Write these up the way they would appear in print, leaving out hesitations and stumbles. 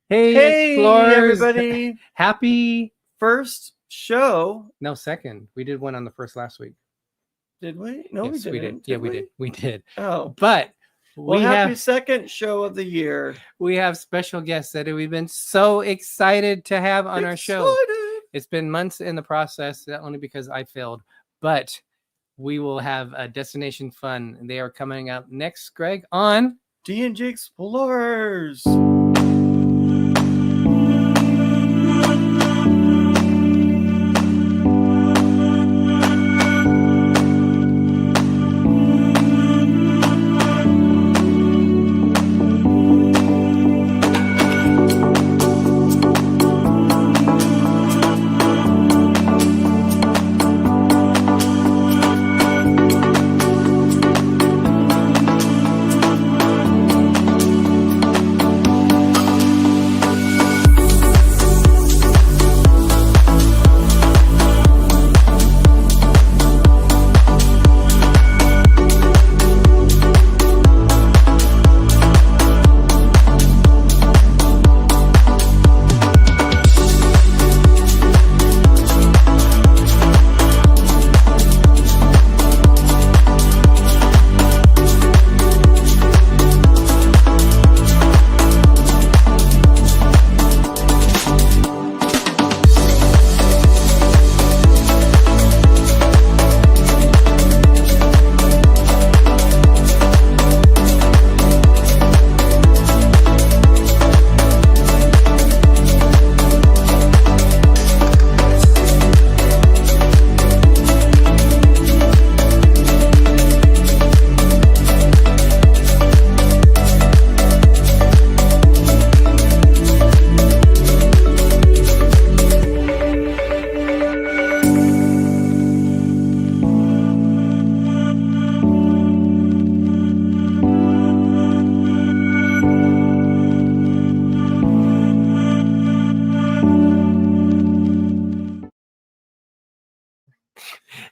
Hey, Explorers! Everybody! Happy First show. No, second. We did one on the first last week. Did we? No, Yes, we didn't. Yeah, we did. We did. Oh, but well, happy second show of the year. We have special guests that we've been so excited to have on our show. It's been months in the process, only because I failed. But we will have a Destination Fun. They are coming up next, Greg, on D&G Explorers.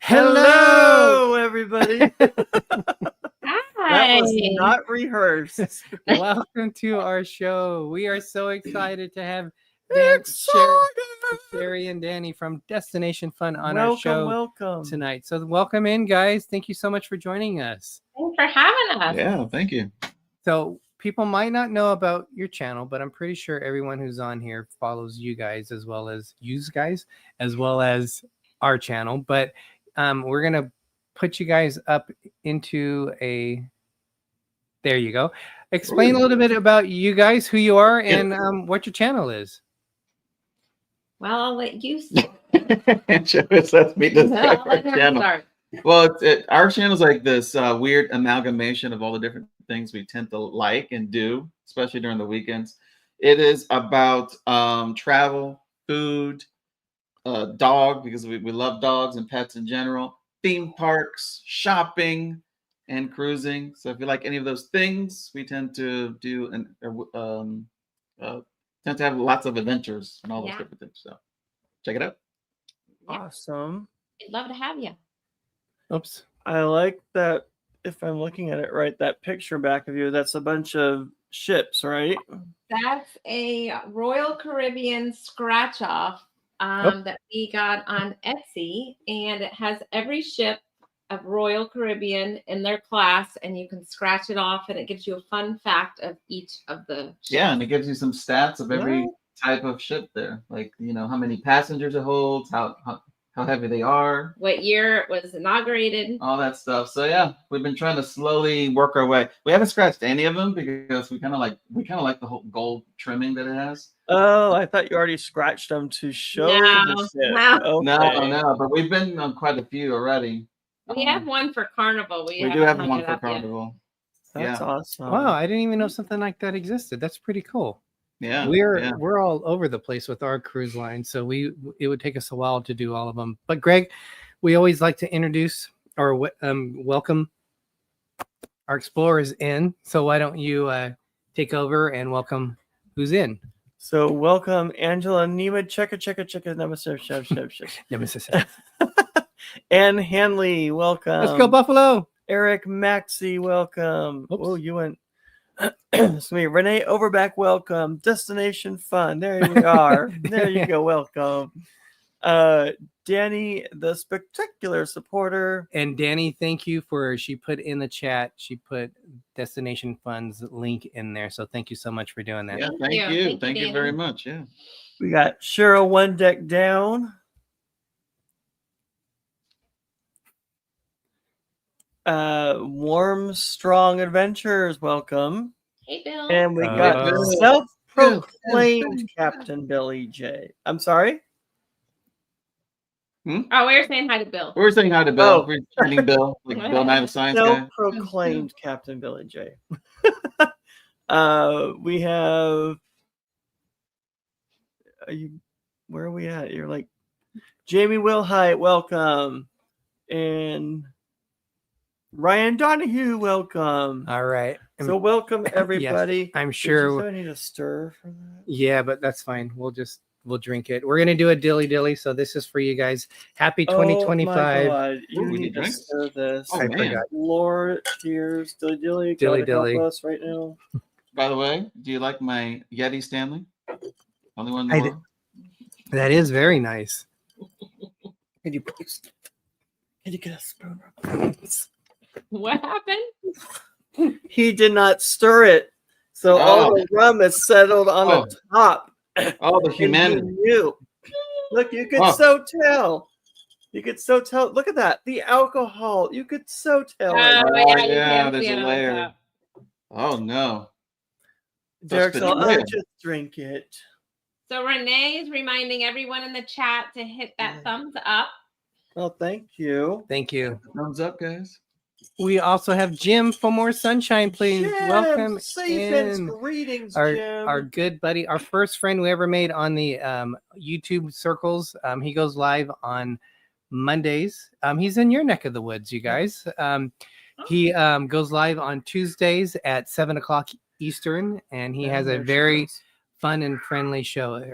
Hello, everybody. That was not rehearsed. Welcome to our show. We are so excited to have Shari and Danny from Destination Fun on our show tonight. So welcome in, guys. Thank you so much for joining us. Thanks for having us. Yeah, thank you. So people might not know about your channel, but I'm pretty sure everyone who's on here follows you guys as well as our channel. But we're going to put you guys up into there you go. Explain a little bit about you guys, who you are, and what your channel is. Well, I'll let you start. Let me start. Well, our channel is like this weird amalgamation of all the different things we tend to like and do, especially during the weekends. It is about travel, food, dog, because we love dogs and pets in general, theme parks, shopping, and cruising. So if you like any of those things, we tend to do tend to have lots of adventures and all those different things. So check it out. Awesome. I'd love to have you. Oops. I like that. If I'm looking at it right, that picture back of you, that's a bunch of ships, right? That's a Royal Caribbean scratch off that we got on Etsy, and it has every ship of Royal Caribbean in their class, and you can scratch it off, and it gives you a fun fact of each of the ships. Yeah, and it gives you some stats of every type of ship there, like how many passengers it holds, how heavy they are, what year it was inaugurated, all that stuff. So yeah, we've been trying to slowly work our way. We haven't scratched any of them because we kind of like the whole gold trimming that it has. Oh, I thought you already scratched them to show the ship. No, but we've been on quite a few already. We have one for Carnival. We do have one for Carnival. That's awesome. Wow, I didn't even know something like that existed. That's pretty cool. Yeah, we're all over the place with our cruise line, so it would take us a while to do all of them. But Greg, we always like to introduce or welcome our explorers in. So why don't you take over and welcome who's in? So welcome Angela Nima Checka Nemesis. Ann Hanley, welcome. Let's go Buffalo. Eric Maxey, welcome. Oops. Oh, you went It's me, Renee Overback. Welcome. Destination Fun. There you are. There you go. Welcome. Danny, the spectacular supporter. And Danny, thank you she put in the chat, she put Destination Fun's link in there. So thank you so much for doing that. Yeah, Thank thank you. you. Thank you, Thank you very Danny. much. Yeah. We got Cheryl One Deck Down. Warm Strong Adventures, welcome. Hey, Bill. And we got Bill. self-proclaimed Captain Billy J. I'm sorry? Oh, we were saying hi to Bill. We're saying hi to Bill. Oh. We're chatting Bill, like Bill Nye the Science Guy. Self-proclaimed Captain Billy J. We have... Where are we at? You're like... Jamie Wilhite, welcome. And... Ryan Donahue, welcome. All right. So welcome everybody. Yes, I'm Did sure. you say I need a stir for that? Yeah, but that's fine. We'll drink it. We're gonna do a dilly dilly. So this is for you guys. Happy 2025. Oh my God. You Ooh, we need need to drinks? stir this. Oh, I man. forgot. Lord, cheers, dilly dilly. Dilly Gotta help dilly. us right now. By the way, do you like my Yeti Stanley? Only one in I the did- world. That is very nice. Can you get a spoon? What happened? He did not stir it, so all the rum is settled on the top. Oh, the And he humanity. knew. Look, you could Oh. so tell. You could so tell. Look at that. The alcohol. You could so tell. right Oh, now. yeah, you yeah, can there's see a it on layer. top. Oh no. Derek, so I'll betrayal. just drink it. So Renee is reminding everyone in the chat to hit that thumbs up. Oh, thank you. Thank you. Thumbs up, guys. We also have Jim for more sunshine, please. Jim, Welcome safe in. greetings, Our, Jim. our good buddy, our first friend we ever made on the YouTube circles. He goes live on Mondays. He's in your neck of the woods, you guys. He goes live on Tuesdays at 7:00 Eastern, and he has a very fun and friendly show.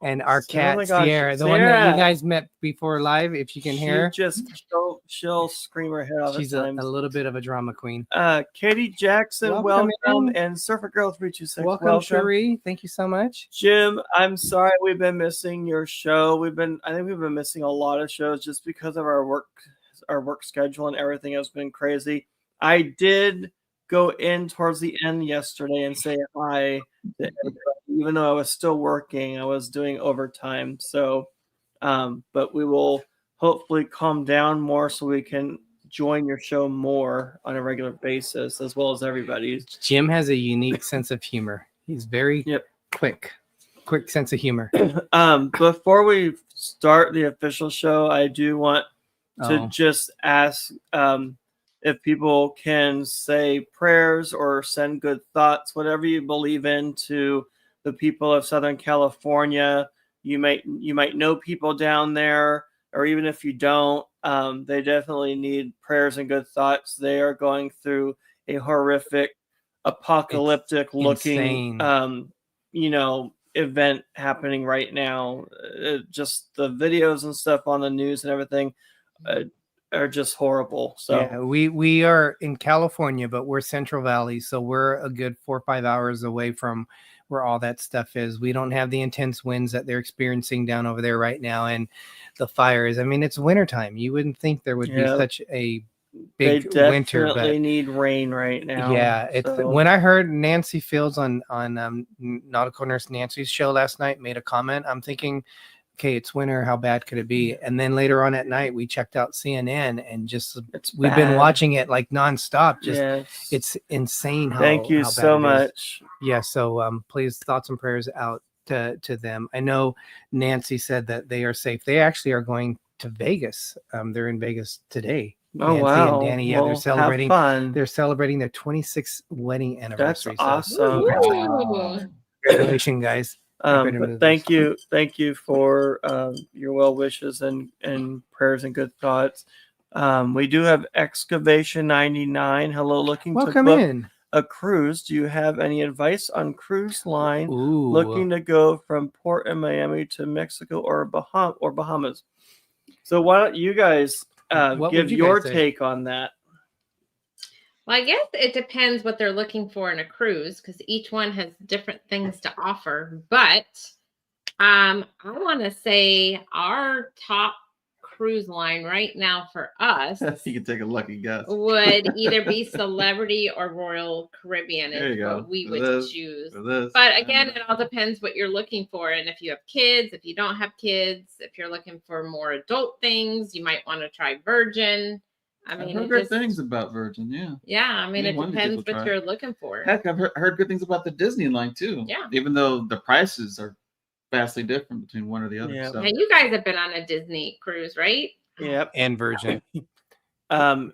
And our cat, my gosh, Sierra, the one that Sierra. you guys met before live, if you can hear, she'll scream her head off. she's a little bit of a drama queen. Katie Jackson, Welcome welcome, in. and Surfer Girl 326, Welcome, Cherie. Thank you so much. Jim, I'm sorry we've been missing your show. I think we've been missing a lot of shows just because of our work schedule and everything has been crazy. I did go in towards the end yesterday and say hi to everybody, even though I was still working. I was doing overtime. So, but we will hopefully calm down more so we can join your show more on a regular basis, as well as everybody's. Jim has a unique sense of humor. He's very quick sense of humor. Before we start the official show, I do want to just ask if people can say prayers or send good thoughts, whatever you believe in, to the people of Southern California. You might know people down there, or even if you don't, they definitely need prayers and good thoughts. They are going through a horrific, apocalyptic looking, event happening right now. Just the videos and stuff on the news and everything are just horrible. So yeah, we are in California, but we're Central Valley, so we're a good 4 or 5 hours away from where all that stuff is. We don't have the intense winds that they're experiencing down over there right now, and the fires. I mean, it's wintertime. You wouldn't think there would be such a big winter, but they need rain right now. Yeah, it's when I heard Nancy Fields on Nautical Nurse Nancy's show last night made a comment, I'm thinking, okay, it's winter. How bad could it be? And then later on at night, we checked out CNN and we've been watching it like nonstop. It's insane. Thank you so much. Yeah. So please, thoughts and prayers out to them. I know Nancy said that they are safe. They actually are going to Vegas. They're in Vegas today. Oh, Nancy wow. and Danny, Well, they're celebrating. have fun. They're celebrating their 26th wedding anniversary. That's so awesome. Congratulations, guys. But thank you for your well wishes and prayers and good thoughts. We do have Excavation 99. Hello, looking Welcome to book in. a cruise. Do you have any advice on cruise line Ooh. looking to go from Port in Miami to Mexico or Bahamas? So why don't you guys give your take on that? Well, I guess it depends what they're looking for in a cruise because each one has different things to offer. But I want to say our top cruise line right now for us You can take a lucky guess. would either be Celebrity or Royal Caribbean There you is go. what we For would this, choose. for this. But again, it all depends what you're looking for. And if you have kids, if you don't have kids, if you're looking for more adult things, you might want to try Virgin. I mean, I've heard good things about Virgin, yeah. Yeah, I mean, it One of these depends people what try. you're looking for. Heck, I've heard good things about the Disney line too. Yeah. Even though the prices are vastly different between one or the other. Yeah. So. Hey, you guys have been on a Disney cruise, right? Yep. And Virgin.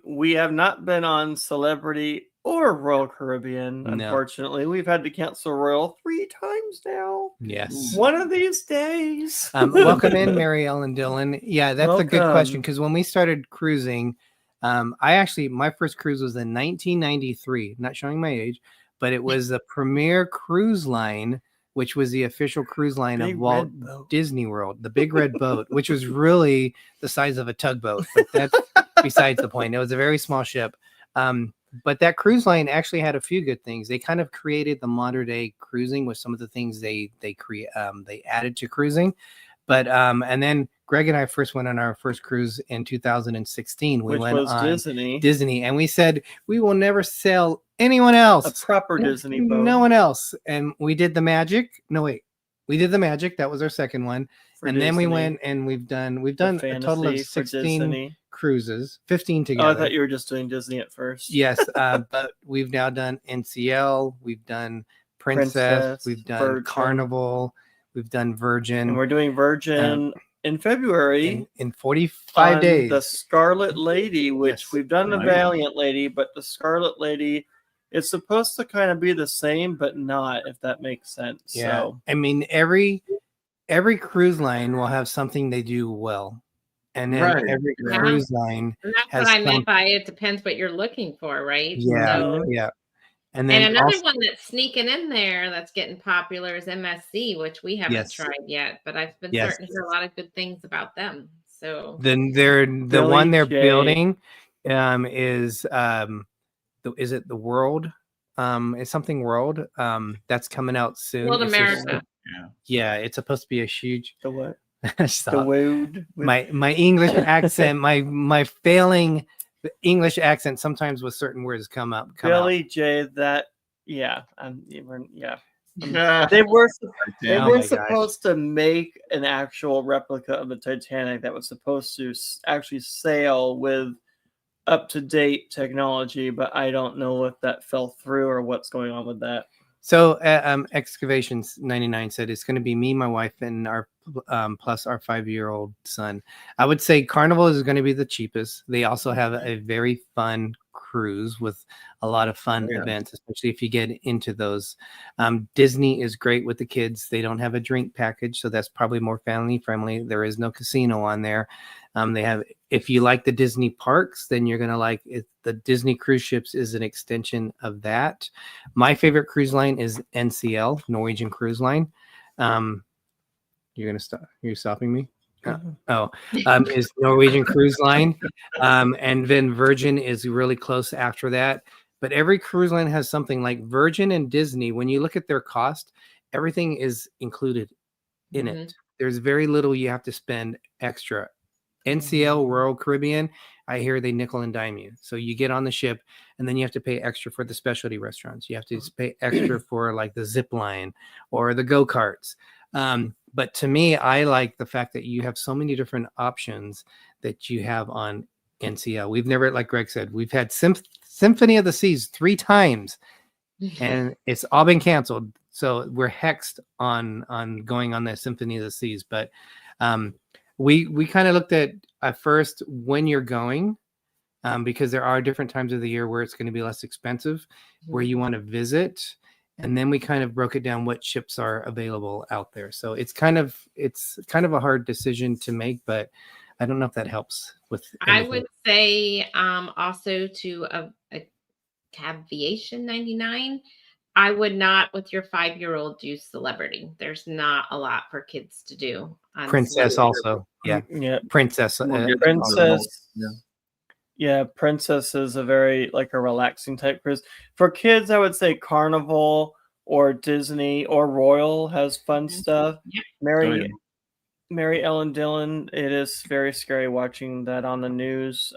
We have not been on Celebrity or Royal Caribbean. No. Unfortunately, we've had to cancel Royal 3 times now. Yes. One of these days. Welcome in, Mary Ellen Dillon. Yeah, that's a good Welcome. question because when we started cruising, my first cruise was in 1993. Not showing my age, but it was the premier cruise line, which was the official cruise line Big of Walt red boat. Disney World, the big red boat, which was really the size of a tugboat. But that's besides the point. It was a very small ship. But that cruise line actually had a few good things. They kind of created the modern day cruising with some of the things they added to cruising. But and then Greg and I first went on our first cruise in 2016. We Which went was on Disney, and we said we will never sail anyone else, a proper Disney boat. no one else. And we did the Magic. No, wait, we did the Magic. That was our second one. for And then we Disney. went and we've done The a total of Fantasy for 16 Disney. cruises, 15 Oh, together. I thought you were just doing Disney at first. Yes, but we've now done NCL, we've done Princess, we've done Virgin. Carnival, we've done Virgin, And we're doing Virgin in February. in 45 on days. The Scarlet Lady, which Yes. we've done the Nice. Valiant Lady, but the Scarlet Lady, it's supposed to kind of be the same, but not, if that makes sense. Yeah, So I mean every cruise line will have something they do well, and then Right. every Yeah. cruise line And that's has what I some- meant by it depends what you're looking for, right? yeah, So, yeah. And and then another also, one that's sneaking in there that's getting popular is MSC, which we haven't Yes. tried yet, but I've been Yes. starting to hear a lot of good things about them. So then the Billy one they're J. building is is it the World? It's something World that's coming out soon. World It's America. yeah, it's supposed to be a huge the what? Stop. The Wood. my English accent, my failing English accent sometimes with certain words come out. Billy J. That yeah, yeah. Yeah. They were Oh were my gosh. supposed to make an actual replica of the Titanic that was supposed to actually sail with up-to-date technology, but I don't know if that fell through or what's going on with that. So Excavations 99 said it's going to be me, my wife, and our plus our 5-year-old son. I would say Carnival is going to be the cheapest. They also have a very fun cruise with a lot of fun events, especially if you get into those. Disney is great with the kids. They don't have a drink package, so that's probably more family friendly. There is no casino on there. They have, if you like the Disney parks, then you're going to like it. The Disney cruise ships is an extension of that. My favorite cruise line is NCL, Norwegian Cruise Line. You're going to stop. You're stopping me? Is Norwegian Cruise Line. And then Virgin is really close after that. But every cruise line has something like Virgin and Disney. When you look at their cost, everything is included in it. There's very little you have to spend extra. NCL, Royal Caribbean, I hear they nickel and dime you. So you get on the ship and then you have to pay extra for the specialty restaurants. You have to pay extra for like the zip line or the go-karts. But to me, I like the fact that you have so many different options that you have on NCL. We've never, like Greg said, we've had Symphony of the Seas 3 times and it's all been canceled. So we're hexed on going on the Symphony of the Seas. But we kind of looked at first when you're going, because there are different times of the year where it's going to be less expensive, where you want to visit. And then we kind of broke it down what ships are available out there. So it's kind of a hard decision to make, but I don't know if that helps with anything. I would say also to a Caviation 99, I would not with your 5-year-old do Celebrity. There's not a lot for kids to do. On Princess Celebrity. also. Yeah. Yeah. Princess. Princess. Yeah, Princess is a very like a relaxing type cruise. For kids, I would say Carnival or Disney or Royal has fun stuff. Yep. Mary Ellen Dillon, it is very scary watching that on the news.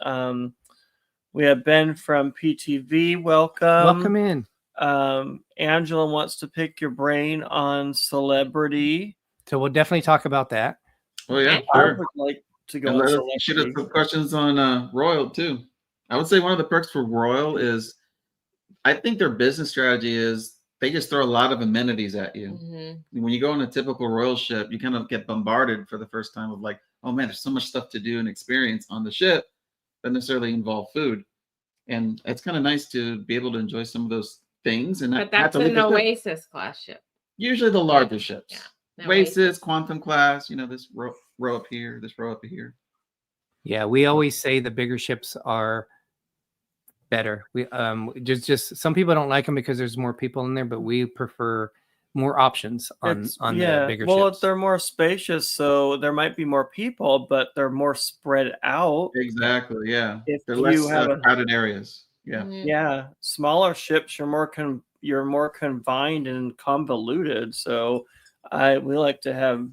We have Ben from PTV. Welcome in. Angela wants to pick your brain on celebrity. So we'll definitely talk about that. Oh yeah, Okay. I sure. would like to go And on let us shoot us celebrity. some questions on Royal too. I would say one of the perks for Royal is I think their business strategy is they just throw a lot of amenities at you. Mm-hmm. When you go on a typical Royal ship, you kind of get bombarded for the first time of like, oh man, there's so much stuff to do and experience on the ship that necessarily involve food. And it's kind of nice to be able to enjoy some of those things. And But not have that's to leave an the ship. Oasis class ship. Usually the larger ships. Yeah. Oasis, Quantum class, this row up here, this row up here. Yeah, we always say the bigger ships are better. We just some people don't like them because there's more people in there, but we prefer more options on the bigger ships. They're more spacious, so there might be more people, but they're more spread out. Exactly. Yeah. If They're you less have crowded areas. Yeah. Mm-hmm. Yeah, smaller ships, you're more confined and convoluted. So we like to have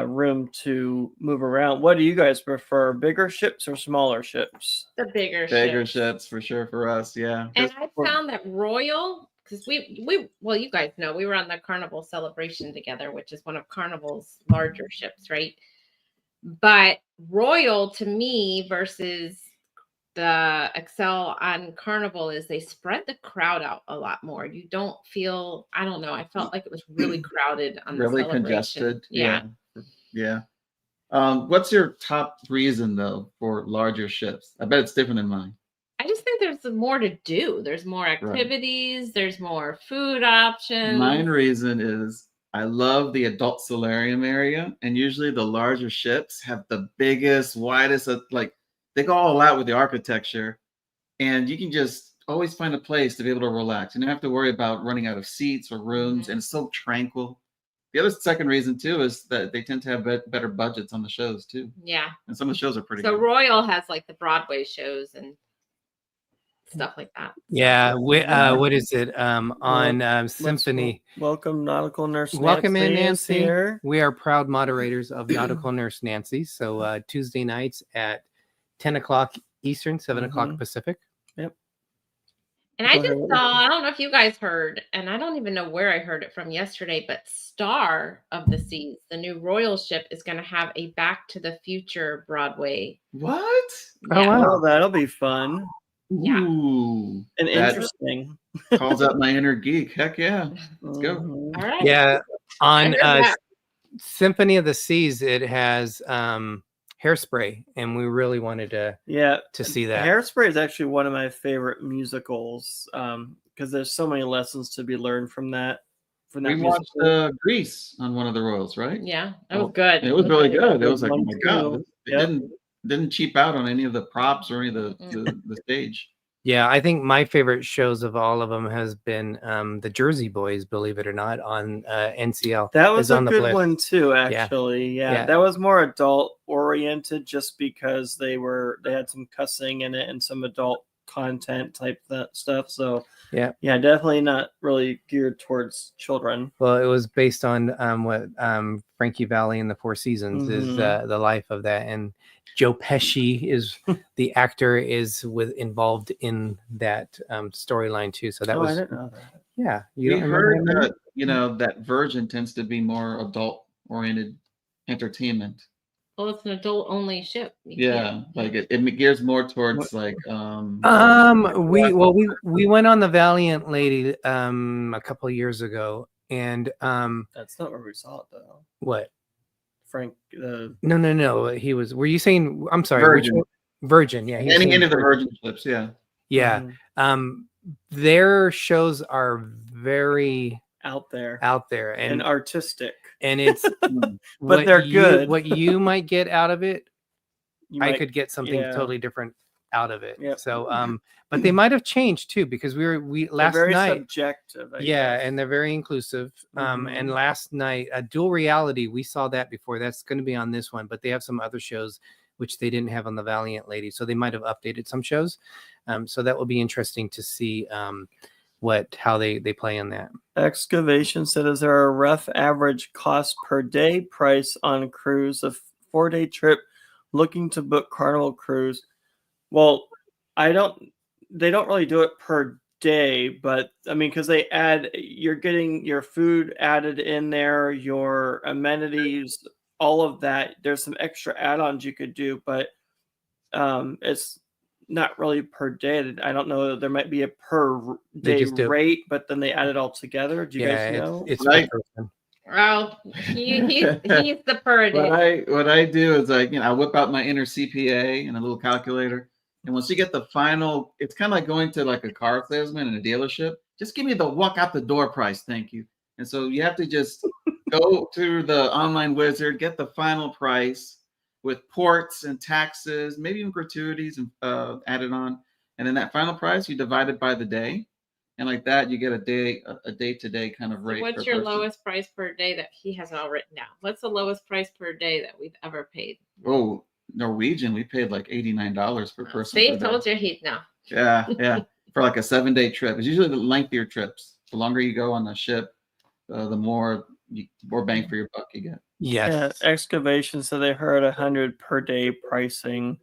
room to move around. What do you guys prefer, bigger ships or smaller ships? The bigger ships for sure for us. Yeah. And I found that Royal, because well, you guys know we were on the Carnival Celebration together, which is one of Carnival's larger ships, right? But Royal to me versus the Excel on Carnival is they spread the crowd out a lot more. You don't feel, I don't know, I felt like it was really crowded on really the celebration. congested. Yeah. What's your top reason though for larger ships? I bet it's different than mine. I just think there's more to do. There's more activities. Right. There's more food options. Mine reason is I love the adult solarium area, and usually the larger ships have the biggest, widest, they go all out with the architecture, and you can just always find a place to be able to relax. You don't have to worry about running out of seats or rooms, and it's so tranquil. The other second reason too is that they tend to have better budgets on the shows too. Yeah, and some of the shows are pretty. So good. Royal has like the Broadway shows and stuff like that. Yeah, what is it? On Symphony. Welcome, Nautical Nurse. Welcome in, Nancy. Here. We are proud moderators of Nautical Nurse Nancy. So Tuesday nights at 10 o'clock Eastern, 7 o'clock Pacific. Yep. And I just saw, I don't know if you guys heard, and I don't even know where I heard it from yesterday, but Star of the Seas, the new Royal ship, is going to have a Back to the Future Broadway. What? Yeah. Oh, wow. Oh, that'll be fun. Yeah. Ooh, and interesting. Calls out my inner geek. Heck yeah. Let's go. All right. Yeah. On Symphony of the Seas, it has Hairspray, and we really wanted to see that. Hairspray is actually one of my favorite musicals because there's so many lessons to be learned from that. We watched Grease on one of the Royals, right? Yeah, it was good. It was really good. It was like, oh my god, it didn't cheap out on any of the props or any of the stage. Yeah, I think my favorite shows of all of them has been the Jersey Boys, believe it or not, on NCL. That was a good one too, actually. Yeah, that was more adult oriented, just because they had some cussing in it and some adult content type stuff. So yeah, definitely not really geared towards children. Well, it was based on what Frankie Valli and the Four Seasons is the life of that, and Joe Pesci is the actor involved in that storyline too. So that was. I didn't know that. Yeah, we heard that that Virgin tends to be more adult oriented entertainment. Well, it's an adult only ship. Like it gears more towards like we went on the Valiant Lady a couple of years ago, and that's not where we saw it though. What? Frank No. He was. Were you saying? I'm sorry. Virgin. Virgin. Yeah. Any of the Virgin ships. Yeah. Yeah. Their shows are very out there and artistic, and it's but they're good. What you might get out of it, I could get something totally different out of it. Yep. So but they might have changed too, because we last they're very night subjective. I guess. guess. And they're very inclusive. And last night, Dual Reality, we saw that before. That's going to be on this one, but they have some other shows which they didn't have on the Valiant Lady. So they might have updated some shows. So that will be interesting to see how they play in that. Excavation said, is there a rough average cost per day price on cruise, a 4-day trip looking to book Carnival cruise? Well, they don't really do it per day, but I mean, because you're getting your food added in there, your amenities, all of that. There's some extra add-ons you could do, but it's not really per day. I don't know. There might be a per day rate, but then they add it all together. Do you guys know? It's right. Well, he's the per day. What I do is I whip out my inner CPA and a little calculator. And once you get the final, it's kind of like going to like a car salesman in a dealership. Just give me the walk out the door price. Thank you. And so you have to just go to the online wizard, get the final price with ports and taxes, maybe even gratuities added on. And then that final price, you divide it by the day. And like that, you get a day-to-day kind of rate. So what's your lowest price per day that he has all written down? What's the lowest price per day that we've ever paid? Oh, Norwegian, we paid like $89 per person. See, told you he'd know. Yeah. For like a 7-day trip. It's usually the lengthier trips. The longer you go on the ship, the more bang for your buck you get. Yes. Yeah, excavation. So they heard 100 per day pricing.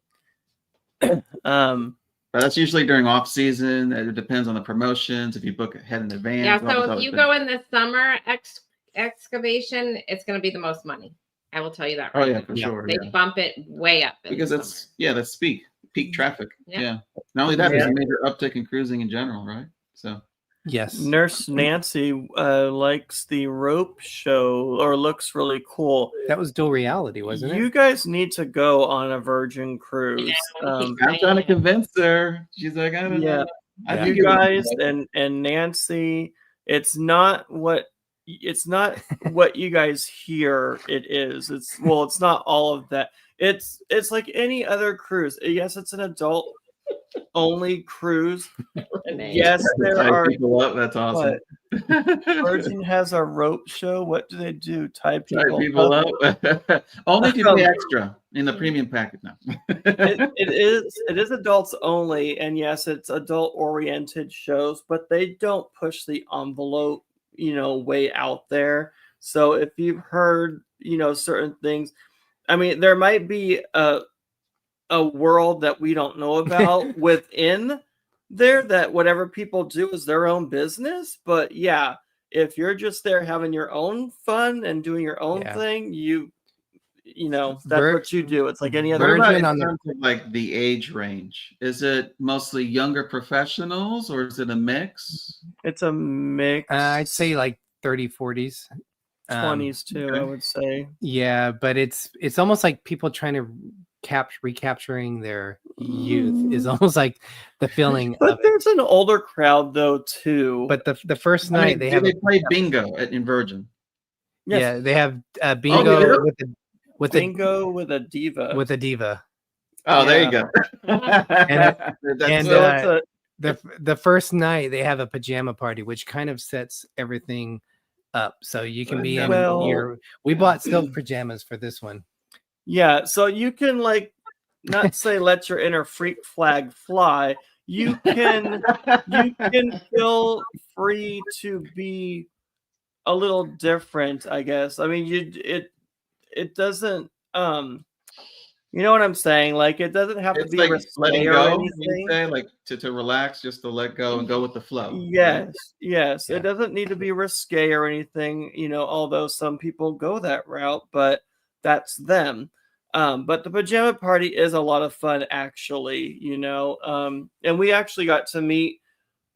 But that's usually during off season. It depends on the promotions. If you book ahead in advance. Yeah. So if you go in the summer excavation, it's going to be the most money. I will tell you that. Right. Oh yeah, for sure. They bump it way up because that's peak traffic. Yeah. Not only that, Yeah. there's a major uptick in cruising in general, right? So. Yes. Nurse Nancy likes the rope show, or looks really cool. That was dual reality, wasn't it? You guys need to go on a Virgin cruise. Yeah, I'm trying to convince her. She's like, I don't know. You guys and Nancy, it's not what you guys hear it is. It's not all of that. It's like any other cruise. Yes, it's an adult only cruise. Yes, there are people up. That's awesome. Virgin has a rope show. What do they do? Tie people up. Only if you pay extra in the premium package now. It is adults only, and yes, it's adult oriented shows, but they don't push the envelope, way out there. So if you've heard, certain things, I mean, there might be a world that we don't know about within there, that whatever people do is their own business. But yeah, if you're just there having your own fun and doing your own thing, that's what you do. It's like any other. What about in terms of like the age range? Is it mostly younger professionals or is it a mix? It's a mix. I'd say like 30, 40s. 20s too, I would say. Yeah, but it's almost like people trying to recapturing their youth is almost like the feeling. But there's an older crowd though too. But the first night they play bingo in Virgin. Yes. Yeah, they have bingo with bingo with a diva. With a diva. Oh, there you go. The first night they have a pajama party, which kind of sets everything up, so you can be in your. We bought silk pajamas for this one. Yeah, so you can not say let your inner freak flag fly. You can feel free to be a little different, I guess. I mean, it doesn't. You know what I'm saying? Like, it doesn't have to be like letting go. Anything. Say, like to relax, just to let go and go with the flow. Yes. Yeah. It doesn't need to be risque or anything. Although some people go that route, but that's them. But the pajama party is a lot of fun, actually. And we actually got to meet.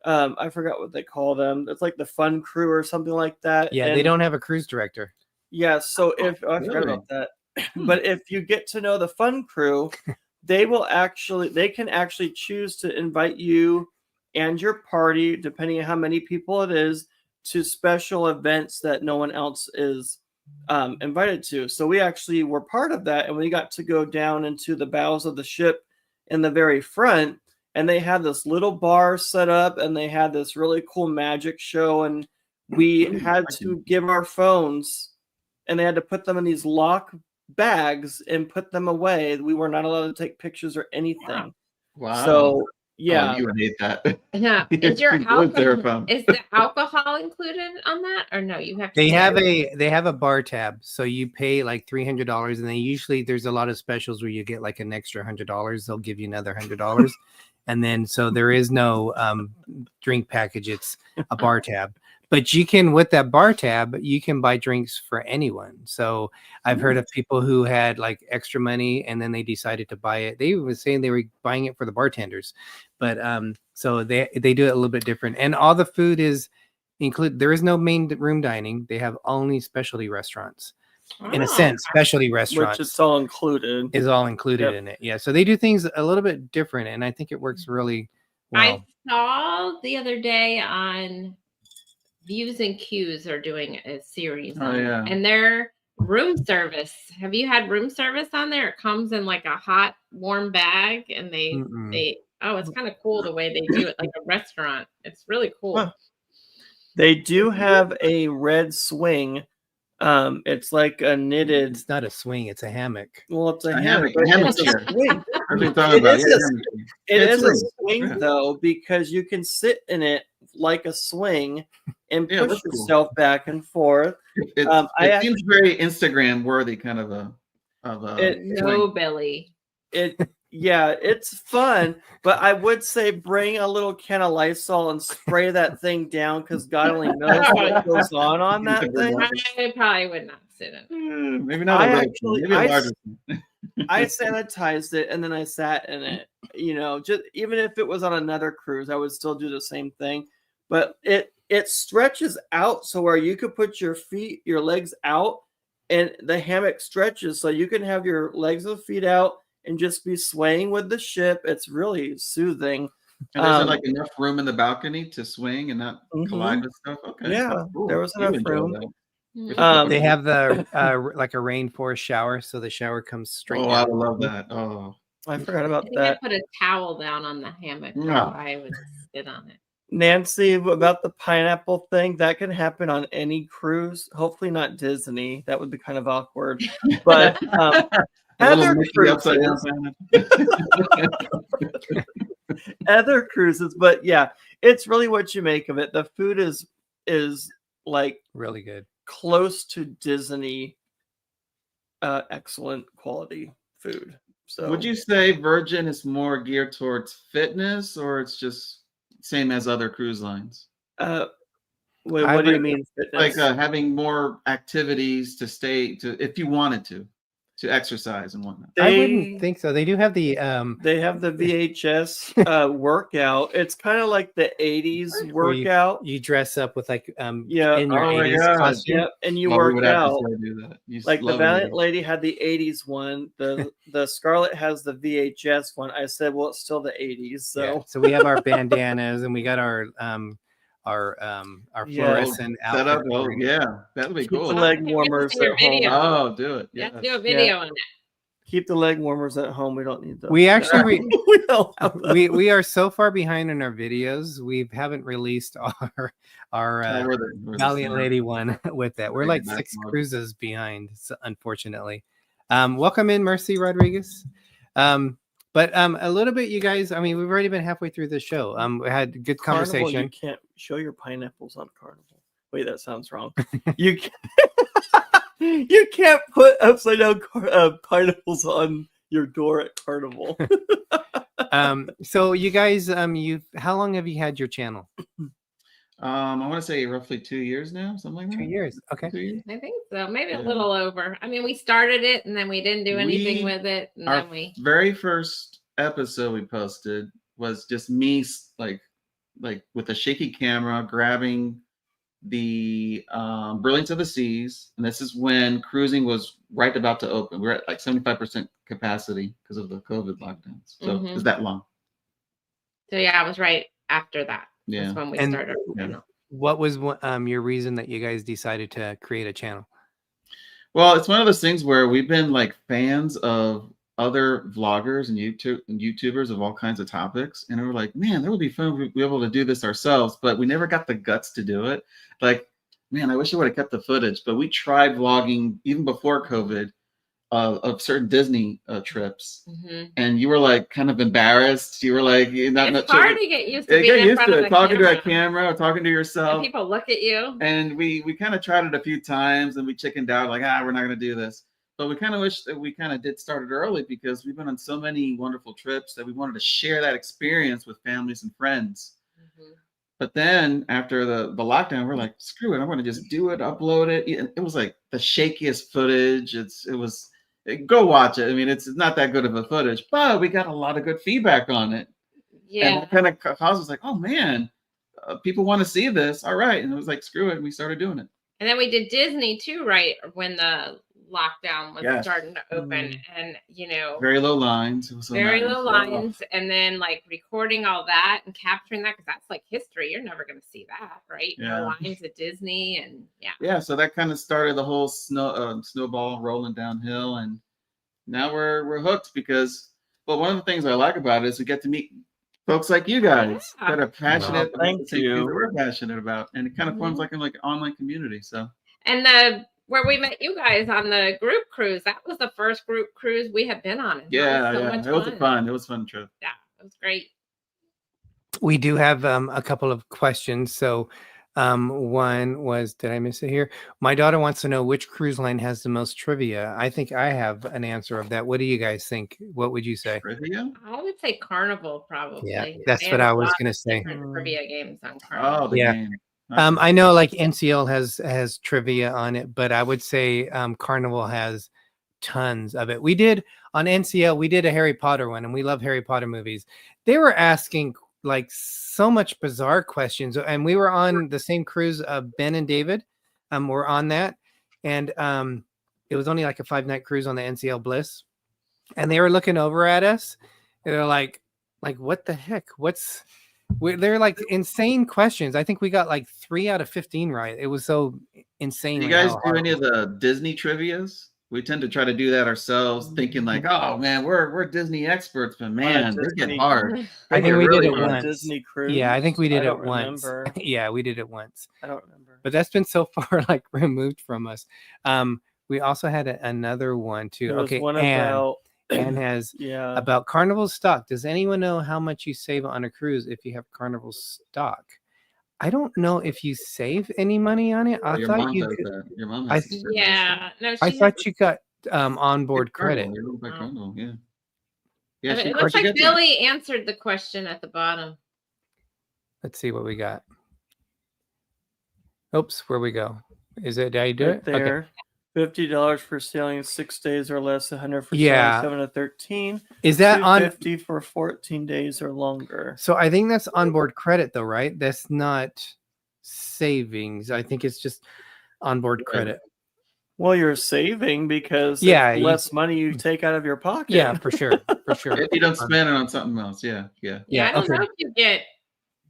I forgot what they call them. It's like the fun crew or something like that. Yeah, they don't have a cruise director. Yeah. So I forgot about that. But if you get to know the fun crew, they can actually choose to invite you and your party, depending on how many people it is, to special events that no one else is invited to. So we actually were part of that, and we got to go down into the bows of the ship in the very front, and they had this little bar set up, and they had this really cool magic show, and we had to give our phones, and they had to put them in these lock bags and put them away. We were not allowed to take pictures or anything. Wow. So Oh, yeah, you would hate that. Yeah. Is You would there, is the alcohol included on that, or no? You have to. They have a bar tab, so you pay like $300, and then usually there's a lot of specials where you get like an extra $100. They'll give you another $100, and then so there is no drink package. It's a bar tab. But you can, with that bar tab, you can buy drinks for anyone. So I've heard of people who had like extra money and then they decided to buy it. They were saying they were buying it for the bartenders, but so they do it a little bit different. And all the food is included. There is no main room dining. They have only specialty restaurants. In a sense, specialty restaurants, which is all included. Is all included in it. Yeah. So they do things a little bit different, and I think it works really well. I saw the other day on Views and Cues are doing a series and their room service. Have you had room service on there? It comes in like a hot, warm bag, and they it's kind of cool the way they do it, like a restaurant. It's really cool. Huh. They do have a red swing. It's like a knitted. It's not a swing. It's a hammock. Well, it's a hammock. It's a swing. It is a swing though, because you can sit in it like a swing and push yourself back and forth. It seems very Instagram worthy, kind of a no belly. It's fun, but I would say bring a little can of Lysol and spray that thing down, because God only knows what goes on that thing. I probably would not sit in. Maybe not. I sanitized it and then I sat in it. Just even if it was on another cruise, I would still do the same thing. But it stretches out so where you could put your legs out, and the hammock stretches so you can have your legs and feet out and just be swaying with the ship. It's really soothing. And there's like enough room in the balcony to swing and not collide with stuff. Okay. Yeah, cool. There was enough room. They have the like a rainforest shower, so the shower comes straight down. I love that. Oh, I forgot about that. I put a towel down on the hammock. I would sit on it. Nancy, about the pineapple thing, that can happen on any cruise. Hopefully not Disney. That would be kind of awkward. But other cruises, but yeah, it's really what you make of it. The food is like really good, close to Disney, excellent quality food. So would you say Virgin is more geared towards fitness, or it's just same as other cruise lines? What do you mean fitness? Like having more activities if you wanted to exercise and whatnot. I wouldn't think so. They do have the VHS workout. It's kind of like the 80s workout. You dress up with like in your 80s costume. Yep. And you work out. Like the Valiant Lady had the 80s one. The Scarlet has the VHS one. I said, well, it's still the 80s. So we have our bandanas and we got our fluorescent setup. Oh yeah, that'll be cool. Keep the leg warmers at home. Oh, do it. Yeah. Let's do a video on that. Keep the leg warmers at home. We don't need those. We actually we are so far behind in our videos. We haven't released our Valiant Lady one with that. We're like 6 cruises behind, unfortunately. Welcome in, Mercy Rodriguez. But a little bit, you guys. I mean, we've already been halfway through the show. We had good conversation. You can't show your pineapples on Carnival. Wait, that sounds wrong. You can't put upside down pineapples on your door at Carnival. So you guys, how long have you had your channel? I want to say roughly 2 years now, something like that. 2 years. Okay. 2 years? I think so. Maybe a little over. I mean, we started it and then we didn't do anything with it. And our then we very first episode we posted was just me like with a shaky camera grabbing the Brilliance of the Seas. And this is when cruising was right about to open. We were at like 75% capacity because of the COVID lockdowns. So it was that long. So yeah, I was right after that. Yeah. That's when we started. Yeah. What was your reason that you guys decided to create a channel? Well, it's one of those things where we've been like fans of other vloggers and YouTubers of all kinds of topics, and we're like, man, that would be fun to be able to do this ourselves, but we never got the guts to do it. Like, man, I wish I would have kept the footage, but we tried vlogging even before COVID of certain Disney trips, Mhm. and you were like kind of embarrassed. You were like, you're not It's hard to get used to get being in used front to of it, a talking camera. to a camera or talking to And yourself. people look at you. And we kind of tried it a few times, and we chickened out, like, we're not gonna do this. But we kind of wish that we kind of did start it early, because we've been on so many wonderful trips that we wanted to share that experience with families and friends. Mhm. But then after the lockdown, we're like, screw it, I'm gonna just do it, upload it. It was like the shakiest footage. Go watch it. I mean, it's not that good of a footage, but we got a lot of good feedback on it. And Yeah. that kind of caused us like, oh man, people want to see this. All right. And it was like, screw it. And we started doing it. And then we did Disney too, right when the lockdown was Yes. starting to open, and Very low lines. It was so very nice. low lines, and then like recording all that and capturing that, because that's like history. You're never going to see that, right? Yeah. No lines at Disney, and yeah. Yeah. So that kind of started the whole snowball rolling downhill, and now we're hooked because. Well, one of the things I like about it is we get to meet folks like you guys that are passionate about Thank the same you. things that we're passionate about, and it kind of forms Mhm. like an online community. So. And where we met you guys on the group cruise, that was the first group cruise we had been on. And that was so much It was a fun trip. Yeah, it was great. We do have a couple of questions. So one was, did I miss it here? My daughter wants to know which cruise line has the most trivia. I think I have an answer of that. What do you guys think? What would you say? Trivia? I would say Carnival, probably. Yeah, that's They what have I a was lot gonna of say. different trivia games on Carnival. Oh, the Yeah. game. I know like NCL has trivia on it, but I would say Carnival has tons of it. We did on NCL, we did a Harry Potter one, and we love Harry Potter movies. They were asking like so much bizarre questions, and we were on the same cruise. Ben and David were on that, and it was only like a 5-night cruise on the NCL Bliss, and they were looking over at us, and they're like what the heck? They're like insane questions. I think we got like 3 out of 15 right. It was so insane. Do you guys do any of the Disney trivias? We tend to try to do that ourselves, thinking like, oh man, we're Disney experts, but man, they're getting hard. I think we did it hard. once. Disney cruise. Yeah, I think we did I it don't once. remember. Yeah, we did it once. I don't remember. But that's been so far like removed from us. We also had another one too. There was Okay, one Anne. about Anne has yeah. about Carnival stock. Does anyone know how much you save on a cruise if you have Carnival stock? I don't know if you save any money on it. I Your thought mom you does could. that. Your mom has to say Yeah. No, I she thought you got onboard credit. Carnival, you go by Oh. Carnival, yeah. It She looks like gets it. Billy answered the question at the bottom. Let's see what we got. Oops, where we go? Is it? Did I do Right it? there. Okay. $50 for sailing 6 days or less, 100 for Yeah. sailing 7 to 13. Is that on? $250 for 14 days or longer. So I think that's onboard credit, though, right? That's not savings. I think it's just onboard credit. Well, you're saving because Yeah, it's less money you take out of your pocket. Yeah, for sure, for sure. If you don't spend it on something else, yeah. Yeah, Yeah, I don't okay. know if you get.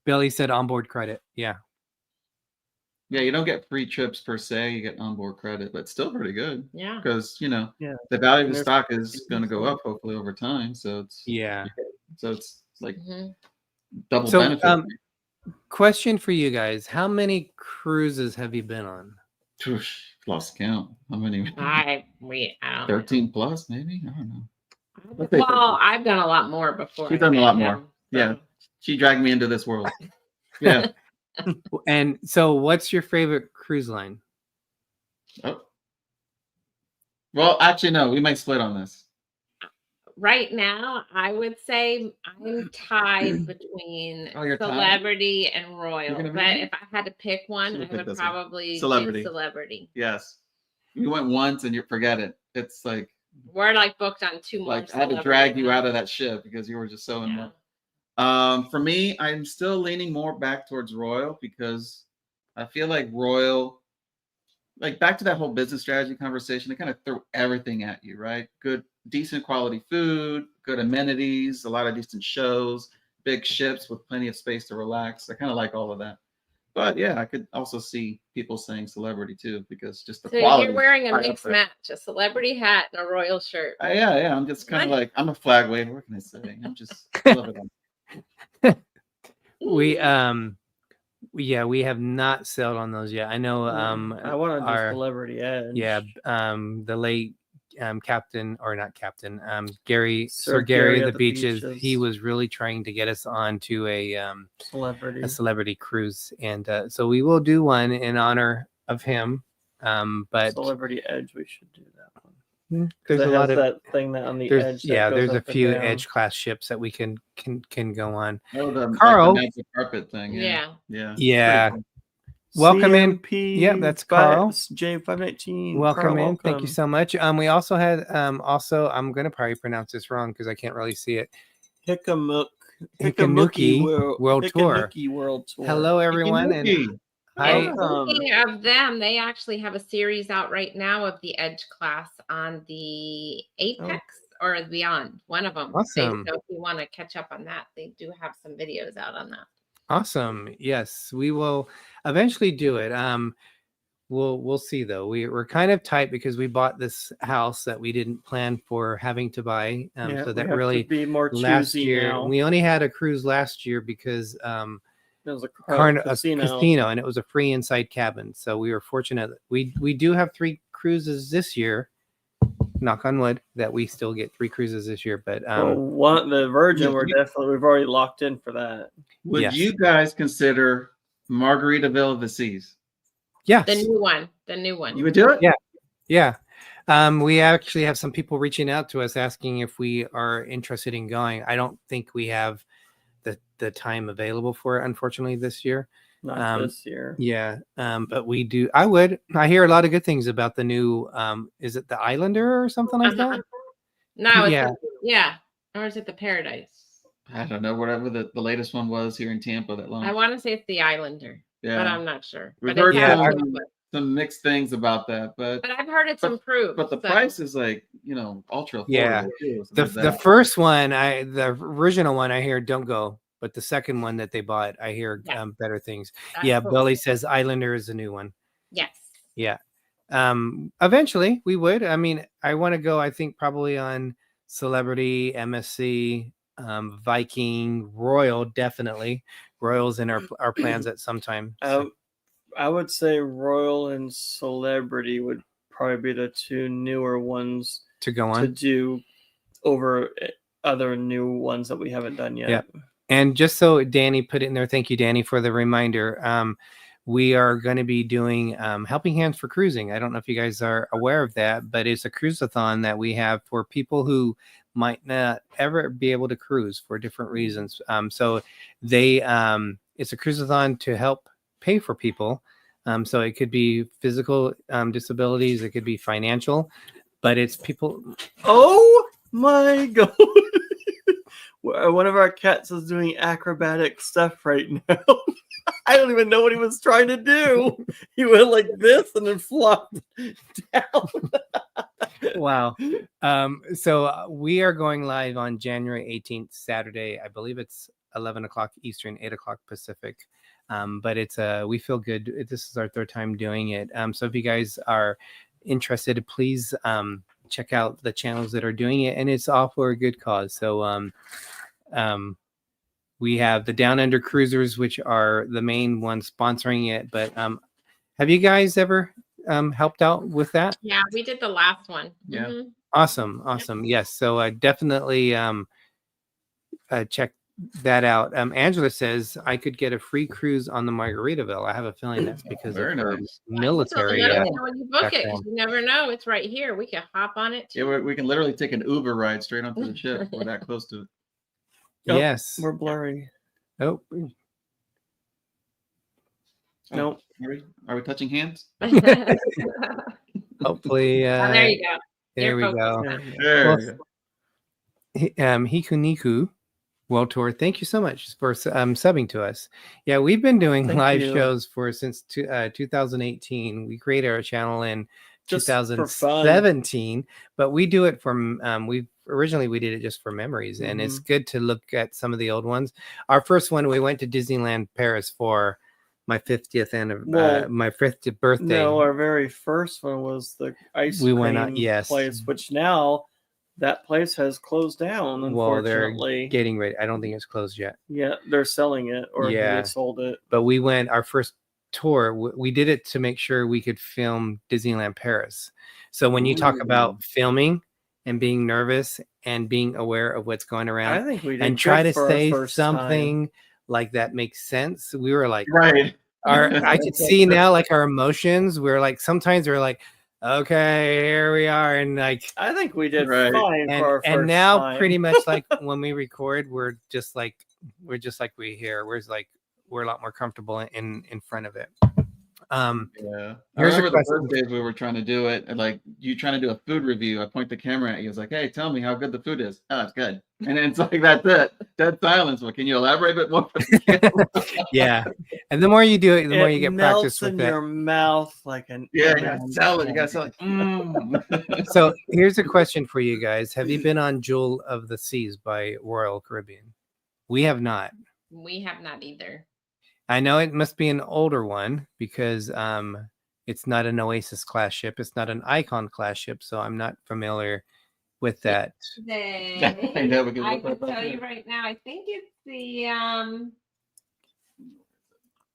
Billy said onboard credit. Yeah. Yeah, you don't get free trips per se. You get onboard credit, but still pretty good Yeah. because Yeah. the value of And the there's- stock is going to go up hopefully over time. So Yeah. it's like Mhm. double So, benefit. question for you guys: how many cruises have you been on? Lost count. How many? I don't know. 13 plus, maybe. I don't know. Let's say Well, 13. I've done a lot more before. She's I done a met lot more. him, Yeah. so. She dragged me into this world. Yeah. And so, what's your favorite cruise line? Oh. Well, actually, no. We might split on this. Right now, I would say I'm tied between Oh, you're tied? Celebrity and Royal. gonna But beat me? if I had to pick one, Should've I picked would this one. probably Celebrity. do Celebrity. Yes. You went once and you forget it. It's like We're like booked on 2 months. I had to drag you out of that ship because you were just so in love. For me, I'm still leaning more back towards Royal because I feel like Royal, like back to that whole business strategy conversation, they kind of throw everything at you, right? Good, decent quality food, good amenities, a lot of decent shows, big ships with plenty of space to relax. I kind of like all of that. But yeah, I could also see people saying Celebrity too because just the So quality. you're wearing a high up mixed there. match, a Celebrity hat and a Royal shirt. Yeah. I'm just kind of like, I'm a flag waver. What can I say? I'm just I love it. We we have not sailed on those yet. I know I want to do Celebrity Edge. the late Captain, or not Captain, Sir Gary of the Beaches. He was really trying to get us on to a celebrity cruise, and so we will do one in honor of him. But Celebrity Edge, we should do that one. There's a lot of that thing that on the edge. There's a few Edge class ships that we can go on. Oh, Carl, like the magic carpet thing. Yeah. Cool. Welcome CMP, in. Yeah, that's Carl. J519. Welcome Carl, in. welcome. Thank you so much. We also had I'm gonna probably pronounce this wrong because I can't really see it. Hikanuki World Tour. World Tour. Hello, everyone, and hi. Speaking of them, they actually have a series out right now of the Edge class on the Apex or Beyond. One of them. Awesome. So if you want to catch up on that, they do have some videos out on that. Awesome. Yes, we will eventually do it. We'll see though. We're kind of tight because we bought this house that we didn't plan for having to buy. So that really be more last year. now. We only had a cruise last year because it was a casino, and it was a free inside cabin. So we were fortunate. We do have 3 cruises this year. Knock on wood that we still get 3 cruises this year. But the Virgin, we've already locked in for that. Would you guys consider Margaritaville of the Seas? Yes. The new one. You would do it? Yeah. We actually have some people reaching out to us asking if we are interested in going. I don't think we have the time available for it, unfortunately, this year. Not this year. Yeah. But we do. I hear a lot of good things about the new, is it the Islander or something like that? No, it's or is it the Paradise? I don't know, whatever the latest one was here in Tampa that long. I want to say it's the Islander, but I'm not sure. We've but heard some mixed things about that, but I've heard it's improved. But the price is like, ultra affordable. Yeah. Too, the first one, the original one, I hear don't go. But the second one that they bought, I hear better things. That's cool. Billy says Islander is a new one. Yes. Yeah. Eventually we would. I mean, I want to go, I think probably on Celebrity, MSC, Viking, Royal, definitely. Royal's in our plans at some time. So. I would say Royal and Celebrity would probably be the 2 newer ones to go on to do over other new ones that we haven't done yet. Yeah. And just so Danny put it in there, thank you, Danny, for the reminder. We are going to be doing Helping Hands for Cruising. I don't know if you guys are aware of that, but it's a cruise-a-thon that we have for people who might not ever be able to cruise for different reasons. So it's a cruise-a-thon to help pay for people. So it could be physical disabilities, it could be financial, but it's people. Oh my God. One of our cats is doing acrobatic stuff right now. I don't even know what he was trying to do. He went like this and then flopped down. Wow. So we are going live on January 18th, Saturday. I believe it's 11 o'clock Eastern, 8 o'clock Pacific. But it's we feel good. This is our 3rd time doing it. So if you guys are interested, please check out the channels that are doing it, and it's all for a good cause. So we have the Down Under Cruisers, which are the main ones sponsoring it. But have you guys ever helped out with that? Yeah, we did the last one. Yeah. Mm-hmm. Awesome. Yes. So definitely check that out. Angela says I could get a free cruise on the Margaritaville. I have a feeling that's because of her military. When you book it, you never know. It's right here. We can hop on it too. Yeah, we can literally take an Uber ride straight onto the ship. We're that close to it. Yes. We're blurry. Oh. Nope. Are we touching hands? Hopefully. There you go. There we go. There we go. Hikuniku World Tour, thank you so much for subbing to us. Yeah, we've been doing live shows since 2018. We created our channel in 2017, but we do it from originally we did it just for memories, and it's good to look at some of the old ones. Our first one, we went to Disneyland Paris for my 50th my 50th birthday. No, our very first one was the ice cream place, which now that place has closed down, unfortunately. Well, they're getting ready. I don't think it's closed yet. Yeah, they're selling it, or they sold it. But we went, our first tour, we did it to make sure we could film Disneyland Paris. So when you talk about filming and being nervous and being aware of what's going around, I think we did and try good to for our say first something like that makes sense. We were like, Right. I could see now like our emotions. We're like, sometimes we're like, okay, here we are, and like, I think we did Right. fine for our first and now time. pretty much like when we record, we're just like we hear. We're a lot more comfortable in front of it. Yeah. I Here's a remember the question. first days we were trying to do it, and like you trying to do a food review. I point the camera at you. It's like, hey, tell me how good the food is. Oh, it's good. And then it's like that's it. Dead silence. Well, can you elaborate a bit more? Yeah, and the more you do it, the more you get melts practice with in it. your mouth like an Yeah, you gotta sell it. You gotta sell it. Mm. So here's a question for you guys: have you been on Jewel of the Seas by Royal Caribbean? We have not. We have not either. I know it must be an older one because it's not an Oasis class ship. It's not an Icon class ship, so I'm not familiar with that. I know, we can I look can up tell on you it. right now. I think it's the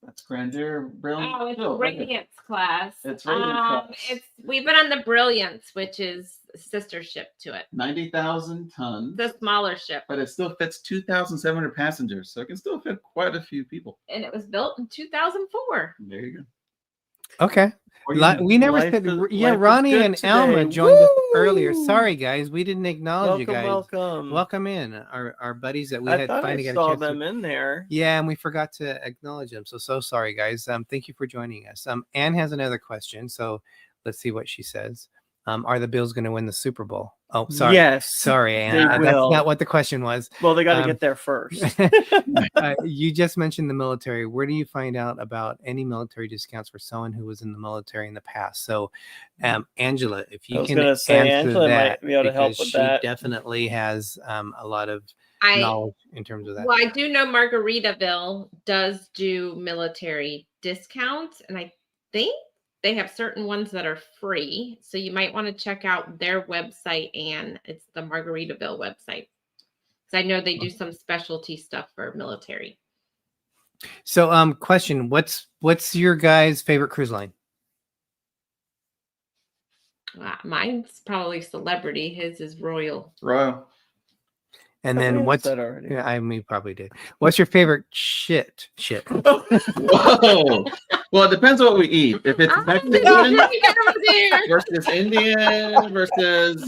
That's Grandeur, Brilliant. oh, it's Oh, okay. Radiance class. It's Radiance class. We've been on the Brilliance, which is a sister ship to it. 90,000 tons. The smaller ship, But it still fits 2,700 passengers, so it can still fit quite a few people. and it was built in 2004. There you go. Okay. Or you can- We never Life said, is- yeah, life is Ronnie good and Alma today. joined us Woo! earlier. Sorry, guys. We didn't acknowledge you guys. Welcome. Welcome in. Our buddies that we I had thought finally I got a saw chance them to. in there. Yeah, and we forgot to acknowledge them. So sorry, guys. Thank you for joining us. Anne has another question. So let's see what she says. Are the Bills going to win the Super Bowl? Oh, sorry. Yes. Sorry, Anne. they That's will. not what the question was. Well, they got to Um, get there first. You just mentioned the military. Where do you find out about any military discounts for someone who was in the military in the past? So, Angela, if I you was can gonna say, answer Angela that, might be able to help because with she that. definitely has a lot of I knowledge in terms of that. Well, I do know Margaritaville does do military discounts, and I think they have certain ones that are free. So you might want to check out their website, and it's the Margaritaville website. Because I know they do some specialty stuff for military. So, question: What's your guys' favorite cruise line? Mine's probably Celebrity. His is Royal. Royal. And I then think I what's? said already. Yeah, I mean, probably did. What's your favorite shit? Whoa. Well, it depends on what we eat. If it's Mexican versus Indian versus,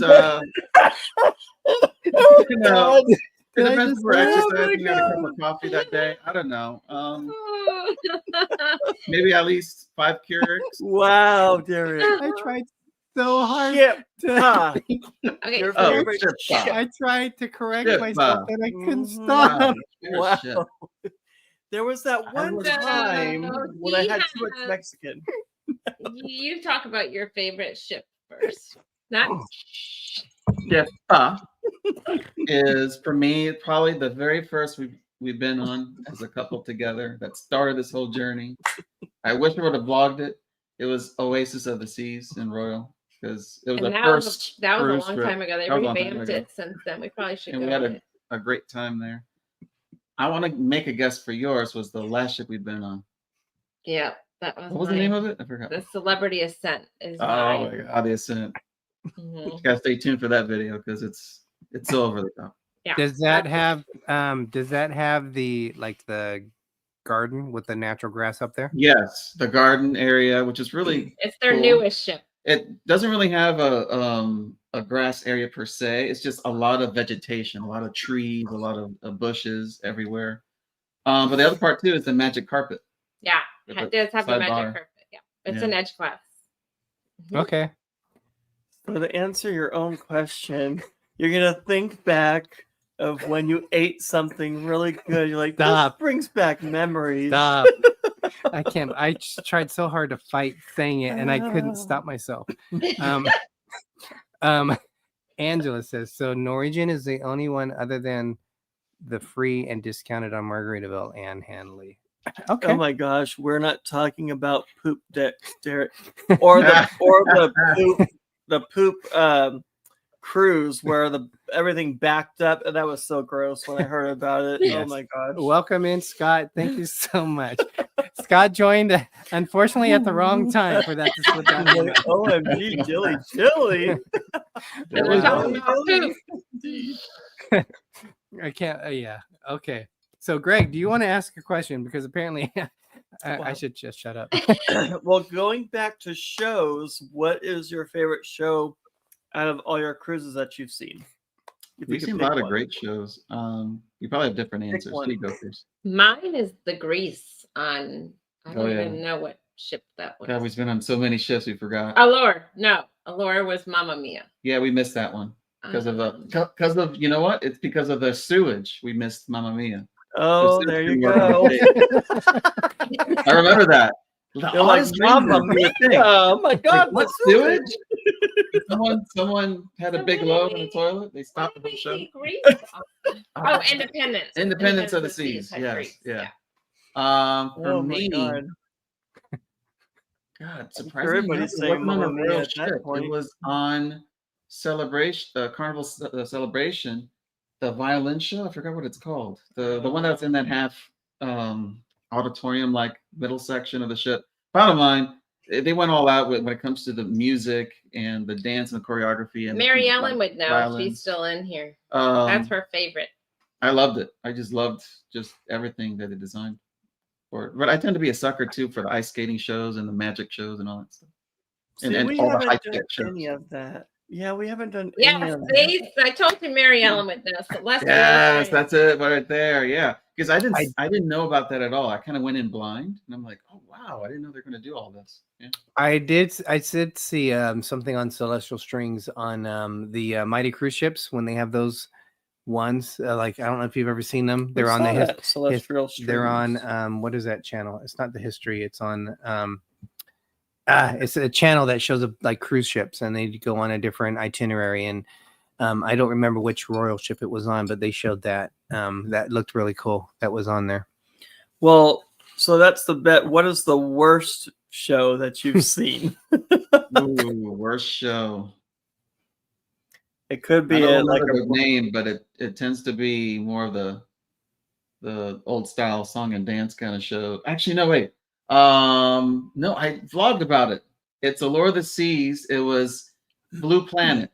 you know, it Did I depends just- if we're Oh my exercising and a cup God. of coffee that day. I don't know. Maybe at least 5 Keurigs. Wow, Derek. I tried so hard. Ship. to- Huh. Okay, Your Oh, favorite ship ship. stop. I tried to correct Shit, myself wow. and I couldn't Mhm. stop. Wow. Shit. Wow. There was that one was- time when I he had too much has- Mexican. you talk about your favorite ship first. Not Ship is for me probably the very first we've been on as a couple together that started this whole journey. I wish I would have vlogged it. It was Oasis of the Seas in Royal because it was and the that first was a cruise long trip, time ago. They That was a long time revamped ago. it since then. We probably should and go we had on it. a great time there. I want to make a guess for yours. Was the last ship we've been on? Yeah, that was What was the name of it? I forgot. The Celebrity Ascent is Oh mine. my God, the Ascent. Mhm. You gotta stay tuned for that video because it's so over the top. Yeah. Does that have the like the garden with the natural grass up there? Yes, the garden area, which is really It's their cool. newest ship. It doesn't really have a grass area per se. It's just a lot of vegetation, a lot of trees, a lot of bushes everywhere. But the other part too is the magic carpet. Yeah, With it the does have the magic sidebar. carpet. Yeah, it's Yeah. an edge class. Okay. So to answer your own question, you're gonna think back of when you ate something really good. You're like, Stop. this brings back memories. Stop. I can't. I just tried so hard to fight saying it and I couldn't stop myself. Angela says, so Norwegian is the only one other than the free and discounted on Margaritaville and Hanley. Okay. Oh my gosh, we're not talking about poop decks, Derek, or the poop cruise where everything backed up. And that was so gross when I heard about it. Oh Yes. my gosh. Welcome in, Scott. Thank you so much. Scott joined, unfortunately, at the wrong time for that to slip out. of your mouth. OMG, Chili. And we're talking about food. I can't. Yeah. Okay. So, Greg, do you want to ask a question? Because apparently, I should just shut up. Well, going back to shows, what is your favorite show out of all your cruises that you've seen? We've seen a lot of great shows. You probably have different answers. one. You go first. Mine is the Grease on. I don't even know what ship that was. God, we've been on so many ships we forgot. Allure. No, Allure was Mamma Mia. Yeah, we missed that one because of you know what? It's because of the sewage. We missed Mamma Mia. Oh, there you go. I remember that. You're like, Mamma Mia. Oh my God, like, what sewage? Someone had a big load in the toilet. They stopped the show. Oh, Independence. Independence of the Seas. Yes, yeah. For me, God, surprisingly, everybody's saying Mamma Mia at that point. It was on Celebration, the Carnival Celebration, the violin show. I forgot what it's called. The one that's in that half auditorium, like middle section of the ship. Bottom line, they went all out when it comes to the music and the dance and the choreography. And Mary Ellen would know. She's still in here. That's her favorite. I loved it. I just loved everything that they designed for it. But I tend to be a sucker too for the ice skating shows and the magic shows and all that stuff. And we haven't done any of that. Yeah, we haven't done any of that. I told you Mary Ellen would know. So yes, that's it right there. Yeah. Because I didn't know about that at all. I kind of went in blind and I'm like, oh wow, I didn't know they're gonna do all this. Yeah. I did see something on Celestial Strings on the Mighty cruise ships when they have those ones. Like I don't know if you've ever seen them. They're on the Celestial Strings. They're on what is that channel? It's not the History, it's on it's a channel that shows up like cruise ships and they go on a different itinerary and I don't remember which royal ship it was on, but they showed that. That looked really cool. That was on there. Well, so that's the bet. What is the worst show that you've seen? Ooh, worst show. It could be like a name, but it tends to be more of the old style song and dance kind of show. Actually, no, wait. No, I vlogged about it. It's Allure of the Seas. It was Blue Planet.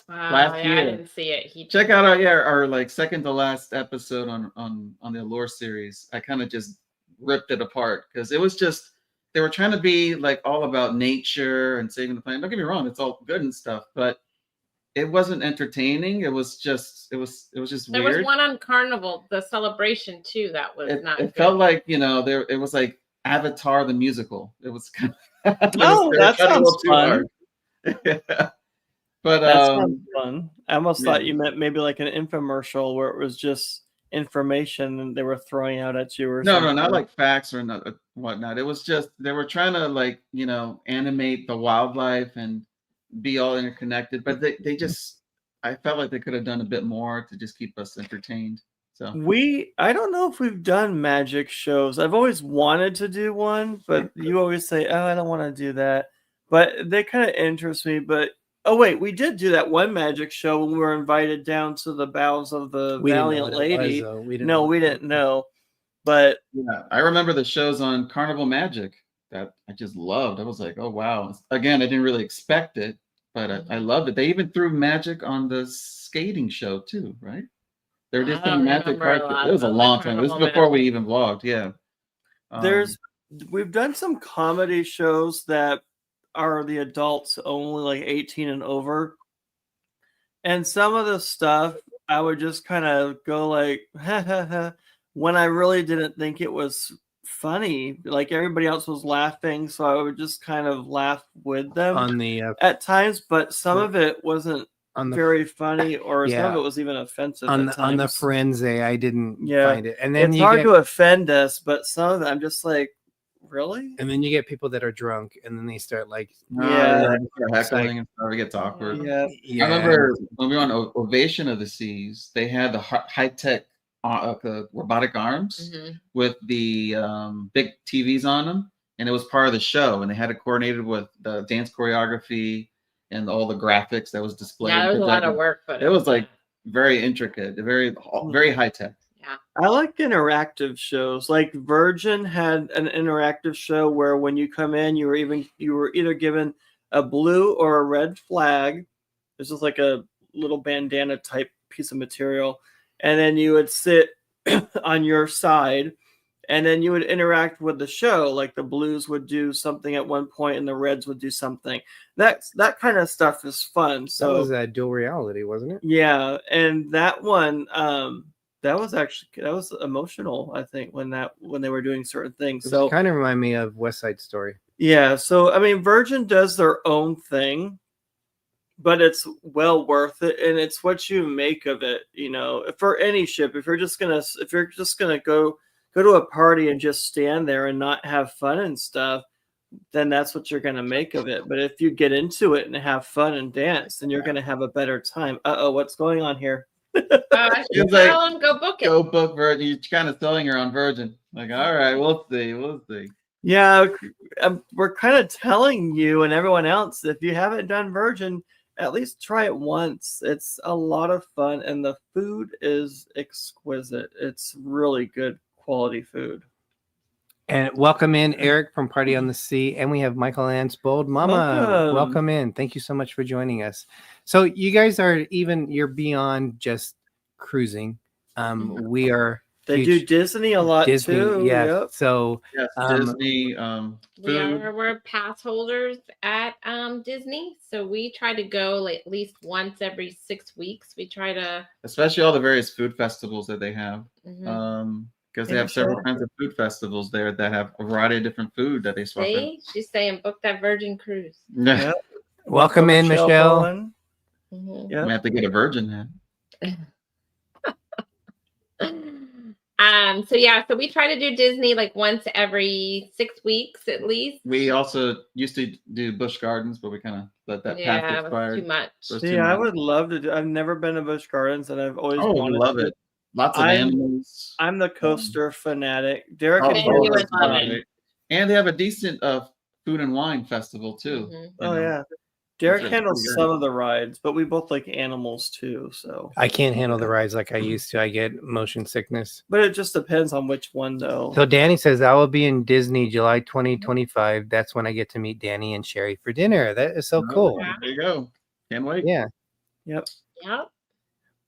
Last year. I didn't see it. Check out our like second to last episode on the Allure series. I kind of just ripped it apart because it was just they were trying to be like all about nature and saving the planet. Don't get me wrong, it's all good and stuff, but it wasn't entertaining. It was just just there weird. There was one on Carnival, the Celebration too. That was not. It felt like it was like Avatar the musical. It was kind of that sounds fun. Yeah. But that sounds fun. I almost thought you meant maybe like an infomercial where it was just information and they were throwing out at you or something. No, not like facts or whatnot. It was just they were trying to like animate the wildlife and be all interconnected, but they just I felt like they could have done a bit more to just keep us entertained. So I don't know if we've done magic shows. I've always wanted to do one, but you always say, "Oh, I don't want to do that." But they kind of interest me. But oh wait, we did do that one magic show when we were invited down to the bows of the Valiant Lady. We didn't know. But yeah, I remember the shows on Carnival Magic that I just loved. I was like, oh wow. Again, I didn't really expect it, but I loved it. They even threw magic on the skating show too, right? There were different magic cards. It was a long time. This was before we even vlogged. Yeah. We've done some comedy shows that are the adults only, like 18 and over. And some of the stuff I would just kind of go like, ha ha ha, when I really didn't think it was funny. Like everybody else was laughing, so I would just kind of laugh with them on the at times, but some of it wasn't very funny, or some of it was even offensive. On the Firenze, I didn't find it. And then it's hard to offend us, but some of it I'm just like, really? And then you get people that are drunk, and then they start like heckling and stuff. It gets awkward. Yeah. I remember when we were on Ovation of the Seas, they had the high-tech robotic arms with the big TVs on them, and it was part of the show, and they had it coordinated with the dance choreography and all the graphics that was displayed. Yeah, it was a lot of work, but it was like very intricate, very high tech. I like interactive shows. Like Virgin had an interactive show where when you come in, you were either given a blue or a red flag. It's just like a little bandana type piece of material, and then you would sit on your side, and then you would interact with the show. Like the blues would do something at one point, and the reds would do something. That kind of stuff is fun. So that was a dual reality, wasn't it? Yeah, and that one. That was emotional, I think, when they were doing certain things. So kind of remind me of West Side Story. Yeah, so I mean, Virgin does their own thing, but it's well worth it, and it's what you make of it. You know, for any ship, if you're just gonna go to a party and just stand there and not have fun and stuff, then that's what you're gonna make of it. But if you get into it and have fun and dance, then you're gonna have a better time. What's going on here? Like, go book it. Go book Virgin. You're kind of selling her on Virgin. Like, all right, we'll see. Yeah, we're kind of telling you and everyone else, if you haven't done Virgin, at least try it once. It's a lot of fun, and the food is exquisite. It's really good quality food. And welcome in Eric from Party on the Sea, and we have Michael Ann's Bold Mama. Welcome in. Thank you so much for joining us. So you guys you're beyond just cruising. We are. They do Disney a lot too. Yeah. Yep. So Disney. We're pass holders at Disney, so we try to go at least once every 6 weeks. We try to, especially all the various food festivals that they have. Mm-hmm. Because they have several kinds of food festivals there that have a variety of different food that they swap in. She's saying book that Virgin cruise. Yeah. Welcome in, Michelle. Mm-hmm. We have to get a Virgin then. So we try to do Disney like once every 6 weeks at least. We also used to do Busch Gardens, but we kind of let that path expire. Too much. I would love to do. I've never been to Busch Gardens, and I've always wanted love to. it. Lots of animals. I'm the coaster fanatic. Derek would love it. And they have a decent food and wine festival too. Mm-hmm. Yeah. Derek handles some of the rides, but we both like animals too. So I can't handle the rides like I used to. I get motion sickness. But it just depends on which one, though. So Danny says I will be in Disney July 2025. That's when I get to meet Danny and Sherry for dinner. That is so cool. There you go. Can't wait. Yeah. Yep.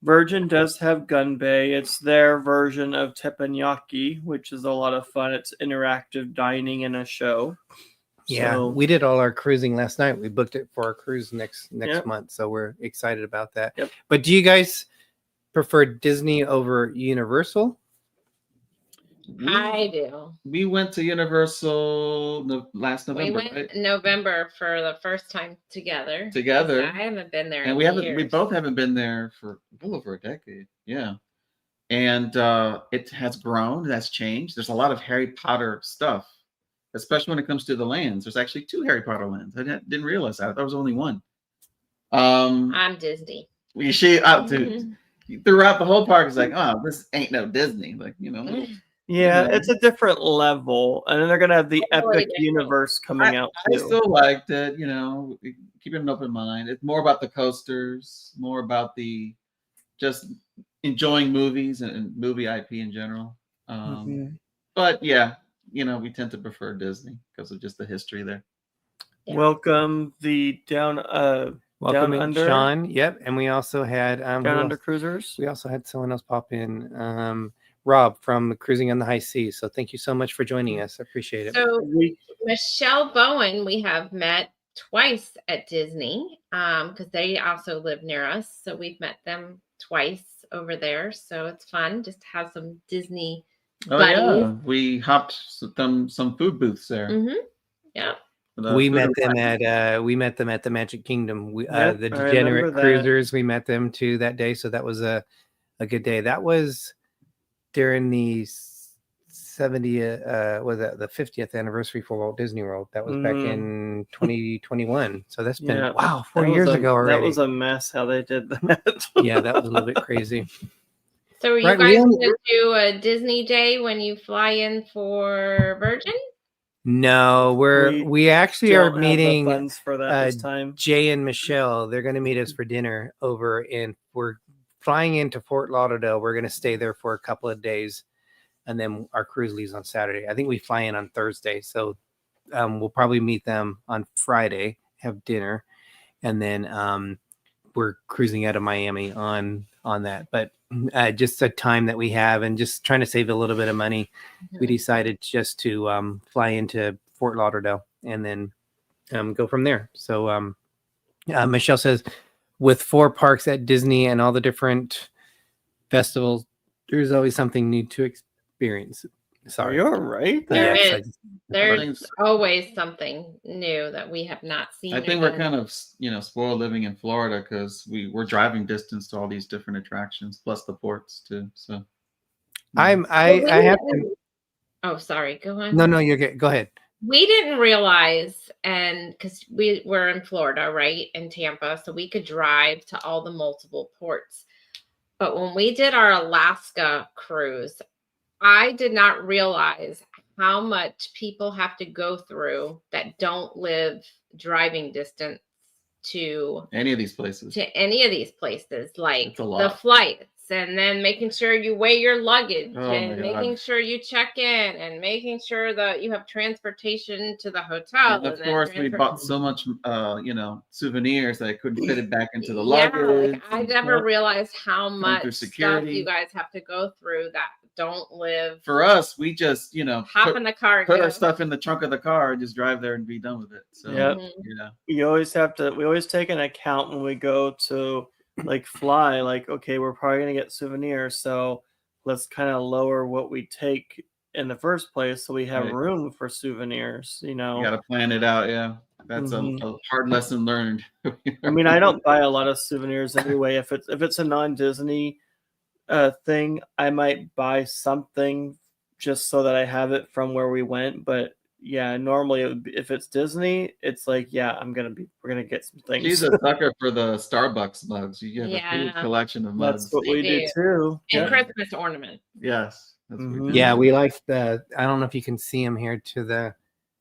Virgin does have Gun Bay. It's their version of teppanyaki, which is a lot of fun. It's interactive dining in a show. Yeah, we did all our cruising last night. We booked it for our cruise next month, so we're excited about that. Yep. But do you guys prefer Disney over Universal? I do. We went to Universal last November. We went in November for the first time together. I haven't been there. And we both haven't been there for well over a decade. Yeah. And it has grown, it has changed. There's a lot of Harry Potter stuff, especially when it comes to the lands. There's actually 2 Harry Potter lands. I didn't realize that. I thought there was only one. I'm Disney. Throughout the whole park, it's like, oh, this ain't no Disney. Like, you know. Yeah, it's a different level. And then they're going to have the Epic Universe coming out too. I still liked it, you know, keeping an open mind. It's more about the coasters, more about the just enjoying movies and movie IP in general. But yeah, you know, we tend to prefer Disney because of just the history there. Yeah. Welcome the Down Under, Sean. Yep, and we also had Down Under Cruisers. We also had someone else pop in, Rob from Cruising on the High Seas. So thank you so much for joining us. I appreciate it. So Michelle Bowen, we have met twice at Disney because they also live near us. So we've met them twice over there. So it's fun just to have some Disney buddies. Yeah, we hopped some food booths there. Yeah. We met them at the Magic Kingdom. The Degenerate Cruisers, we met them too that day. So that was a good day. That was during the the 50th anniversary for Walt Disney World. That was back in 2021. So that's been 4 years ago already. That was a mess how they did that. Yeah, that was a little bit crazy. So are you guys going to do a Disney day when you fly in for Virgin? No, we actually are meeting funds for that this time. Jay and Michelle. They're going to meet us for dinner over in we're flying into Fort Lauderdale. We're going to stay there for a couple of days, and then our cruise leaves on Saturday. I think we fly in on Thursday, so we'll probably meet them on Friday, have dinner, and then we're cruising out of Miami on that. But just the time that we have and just trying to save a little bit of money, we decided just to fly into Fort Lauderdale and then go from there. So Michelle says, with 4 parks at Disney and all the different festivals, there's always something new to experience. Sorry. You're right. There Yes, is. There's always something new that we have not seen. I think we're kind of, spoiled living in Florida because we're driving distance to all these different attractions, plus the ports too. So I have to. Oh, sorry. Go on. No, you're good. Go ahead. We didn't realize, and because we were in Florida, right, in Tampa, so we could drive to all the multiple ports. But when we did our Alaska cruise, I did not realize how much people have to go through that don't live driving distance to any of these places. Like the flights, and then making sure you weigh your luggage, and making sure you check in, and making sure that you have transportation to the hotel. And of course, we bought so much, souvenirs that I couldn't fit it back into the luggage. Like, I never realized how much stuff you guys have to go through that don't live. For us, we just, hop in the car, put our stuff in the trunk of the car, and just drive there and be done with it. So, we always take an account when we go to fly, okay, we're probably going to get souvenirs. So let's kind of lower what we take in the first place so we have room for souvenirs, You got to plan it out. Yeah. That's a hard lesson learned. I mean, I don't buy a lot of souvenirs anyway. If it's a non-Disney thing, I might buy something just so that I have it from where we went. But yeah, normally if it's Disney, it's we're gonna get some things. She's a sucker for the Starbucks mugs. You get a huge collection of mugs. That's what we do too. And Christmas ornament. Yes. That's what we do. Yeah, we like I don't know if you can see them here.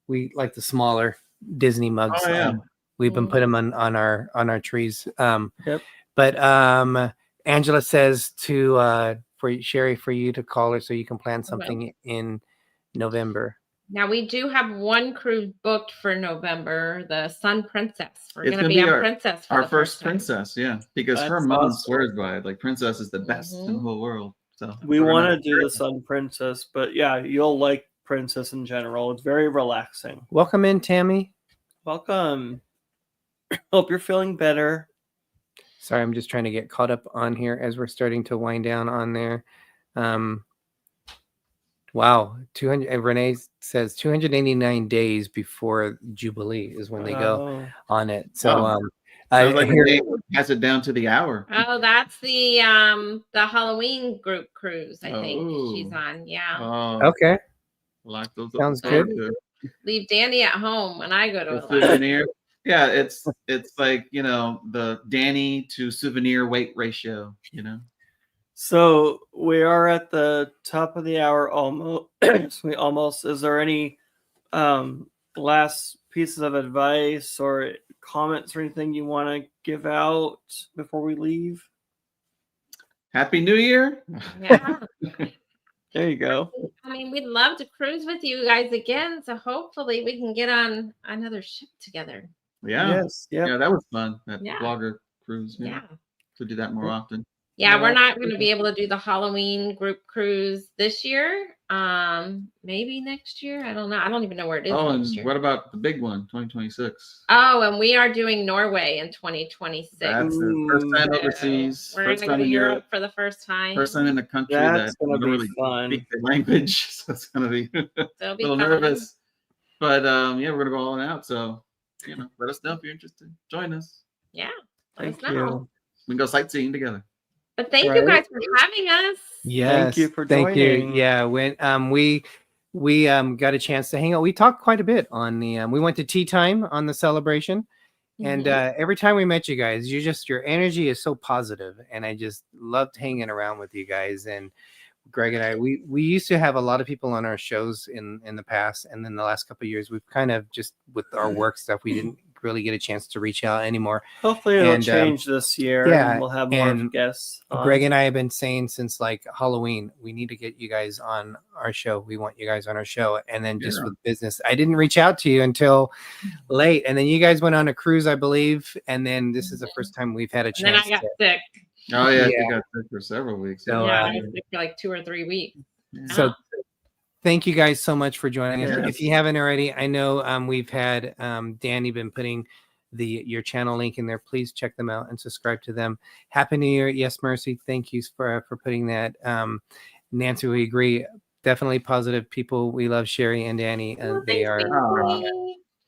We like the smaller Disney mugs. Oh, yeah. We've been putting them on our trees. But Angela says for Sherry, for you to call her so you can plan something in November. Now we do have one cruise booked for November, the Sun Princess. We're going to be on Princess for our the first princess, because her mom swears by it. Princess is the best in the whole world. So we want to do the Sun Princess, but you'll like Princess in general. It's very relaxing. Welcome in, Tammy. Welcome. Hope you're feeling better. Sorry, I'm just trying to get caught up on here as we're starting to wind down on there. Wow, 200. Renee says 289 days before Jubilee is when they go on it. So I hear has it down to the hour. Oh, that's the Halloween group cruise. I think she's on. Yeah. Okay. Like those sounds good. Leave Danny at home when I go to a souvenir. Yeah, it's like the Danny to souvenir weight ratio. So we are at the top of the hour almost. Is there any last pieces of advice or comments or anything you want to give out before we leave? Happy New Year. Yeah. There you go. I mean, we'd love to cruise with you guys again. So hopefully we can get on another ship together. Yeah. Yes. Yeah. Yeah, that was fun. That blogger cruise. Yeah. To do that more often. Yeah, we're not going to be able to do the Halloween group cruise this year. Maybe next year. I don't know. I don't even know where it is. Oh, next and year. what about the big one, 2026? Oh, and we are doing Norway in 2026. That's the first time overseas. We're going to go to Europe for the first time. First time in the country that's that going to be really fun. speak the language. So it's going to be a little nervous. But we're going to go all out. So, let us know if you're interested. Join us. Yeah. Thank you. We can go sightseeing together. But thank you guys for having us. Yes, thank you for joining. Thank you. Yeah, when we got a chance to hang out, we talked quite a bit on the. We went to tea time on the celebration, and every time we met you guys, your energy is so positive, and I just loved hanging around with you guys. And Greg and I, we used to have a lot of people on our shows in the past, and then the last couple of years, we've kind of just with our work stuff, we didn't really get a chance to reach out anymore. Hopefully it'll And, change this year. yeah, And we'll have more and guests. On. Greg and I have been saying since like Halloween, we need to get you guys on our show. We want you guys on our show. And then just with business, I didn't reach out to you until late. And then you guys went on a cruise, I believe. And then this is the first time we've had a chance. And then I got sick. Oh yeah, Yeah. you got sick for several weeks. So, Yeah, I was sick for like 2 or 3 weeks. So thank you guys so much for joining us. Yes. If you haven't already, I know we've had Danny been putting your channel link in there. Please check them out and subscribe to them. Happy New Year. Yes, Mercy. Thank you for putting that. Nancy, we agree. Definitely positive people. We love Shari and Danny. They are.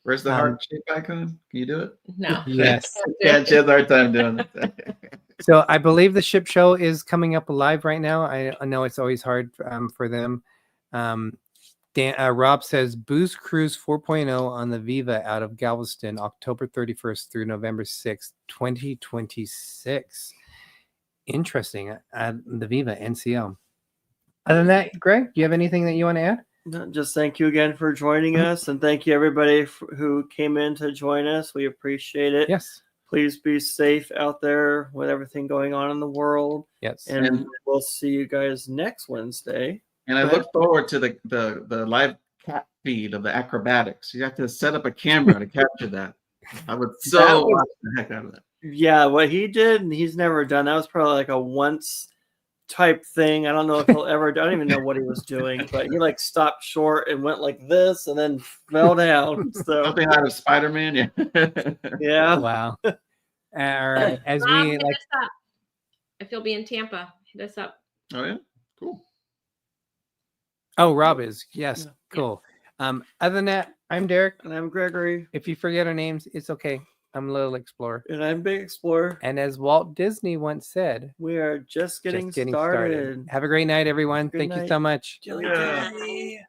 Where's the heart shape icon? Can you do it? No. Yes. Yeah, she has a hard time doing it. So I believe the ship show is coming up live right now. I know it's always hard for them. Rob says Booze Cruise 4.0 on the Viva out of Galveston, October 31st through November 6th, 2026. Interesting. The Viva NCL. Other than that, Greg, do you have anything that you want to add? No, just thank you again for joining us, and thank you everybody who came in to join us. We appreciate it. Yes. Please be safe out there with everything going on in the world. Yes. And we'll see you guys next Wednesday. And I look forward to the live cat feed of the acrobatics. You have to set up a camera to capture that. I would watch the heck out of that. Yeah, what he did, and he's never done. That was probably like a once type thing. I don't know if he'll ever. I don't even know what he was doing, but he like stopped short and went like this, and then fell down. So something out of Spider-Man. Yeah. Yeah. Wow. All right. As Rob, we hit like. us up. If you'll be in Tampa, hit us up. Oh yeah. Cool. Oh, Rob is. Yes. Cool. Other than that, I'm Derek. And I'm Gregory. If you forget our names, it's okay. I'm Little Explorer. And I'm Big Explorer. And as Walt Disney once said, we are just getting started. Have a great night, everyone. Thank you so much. Jelly.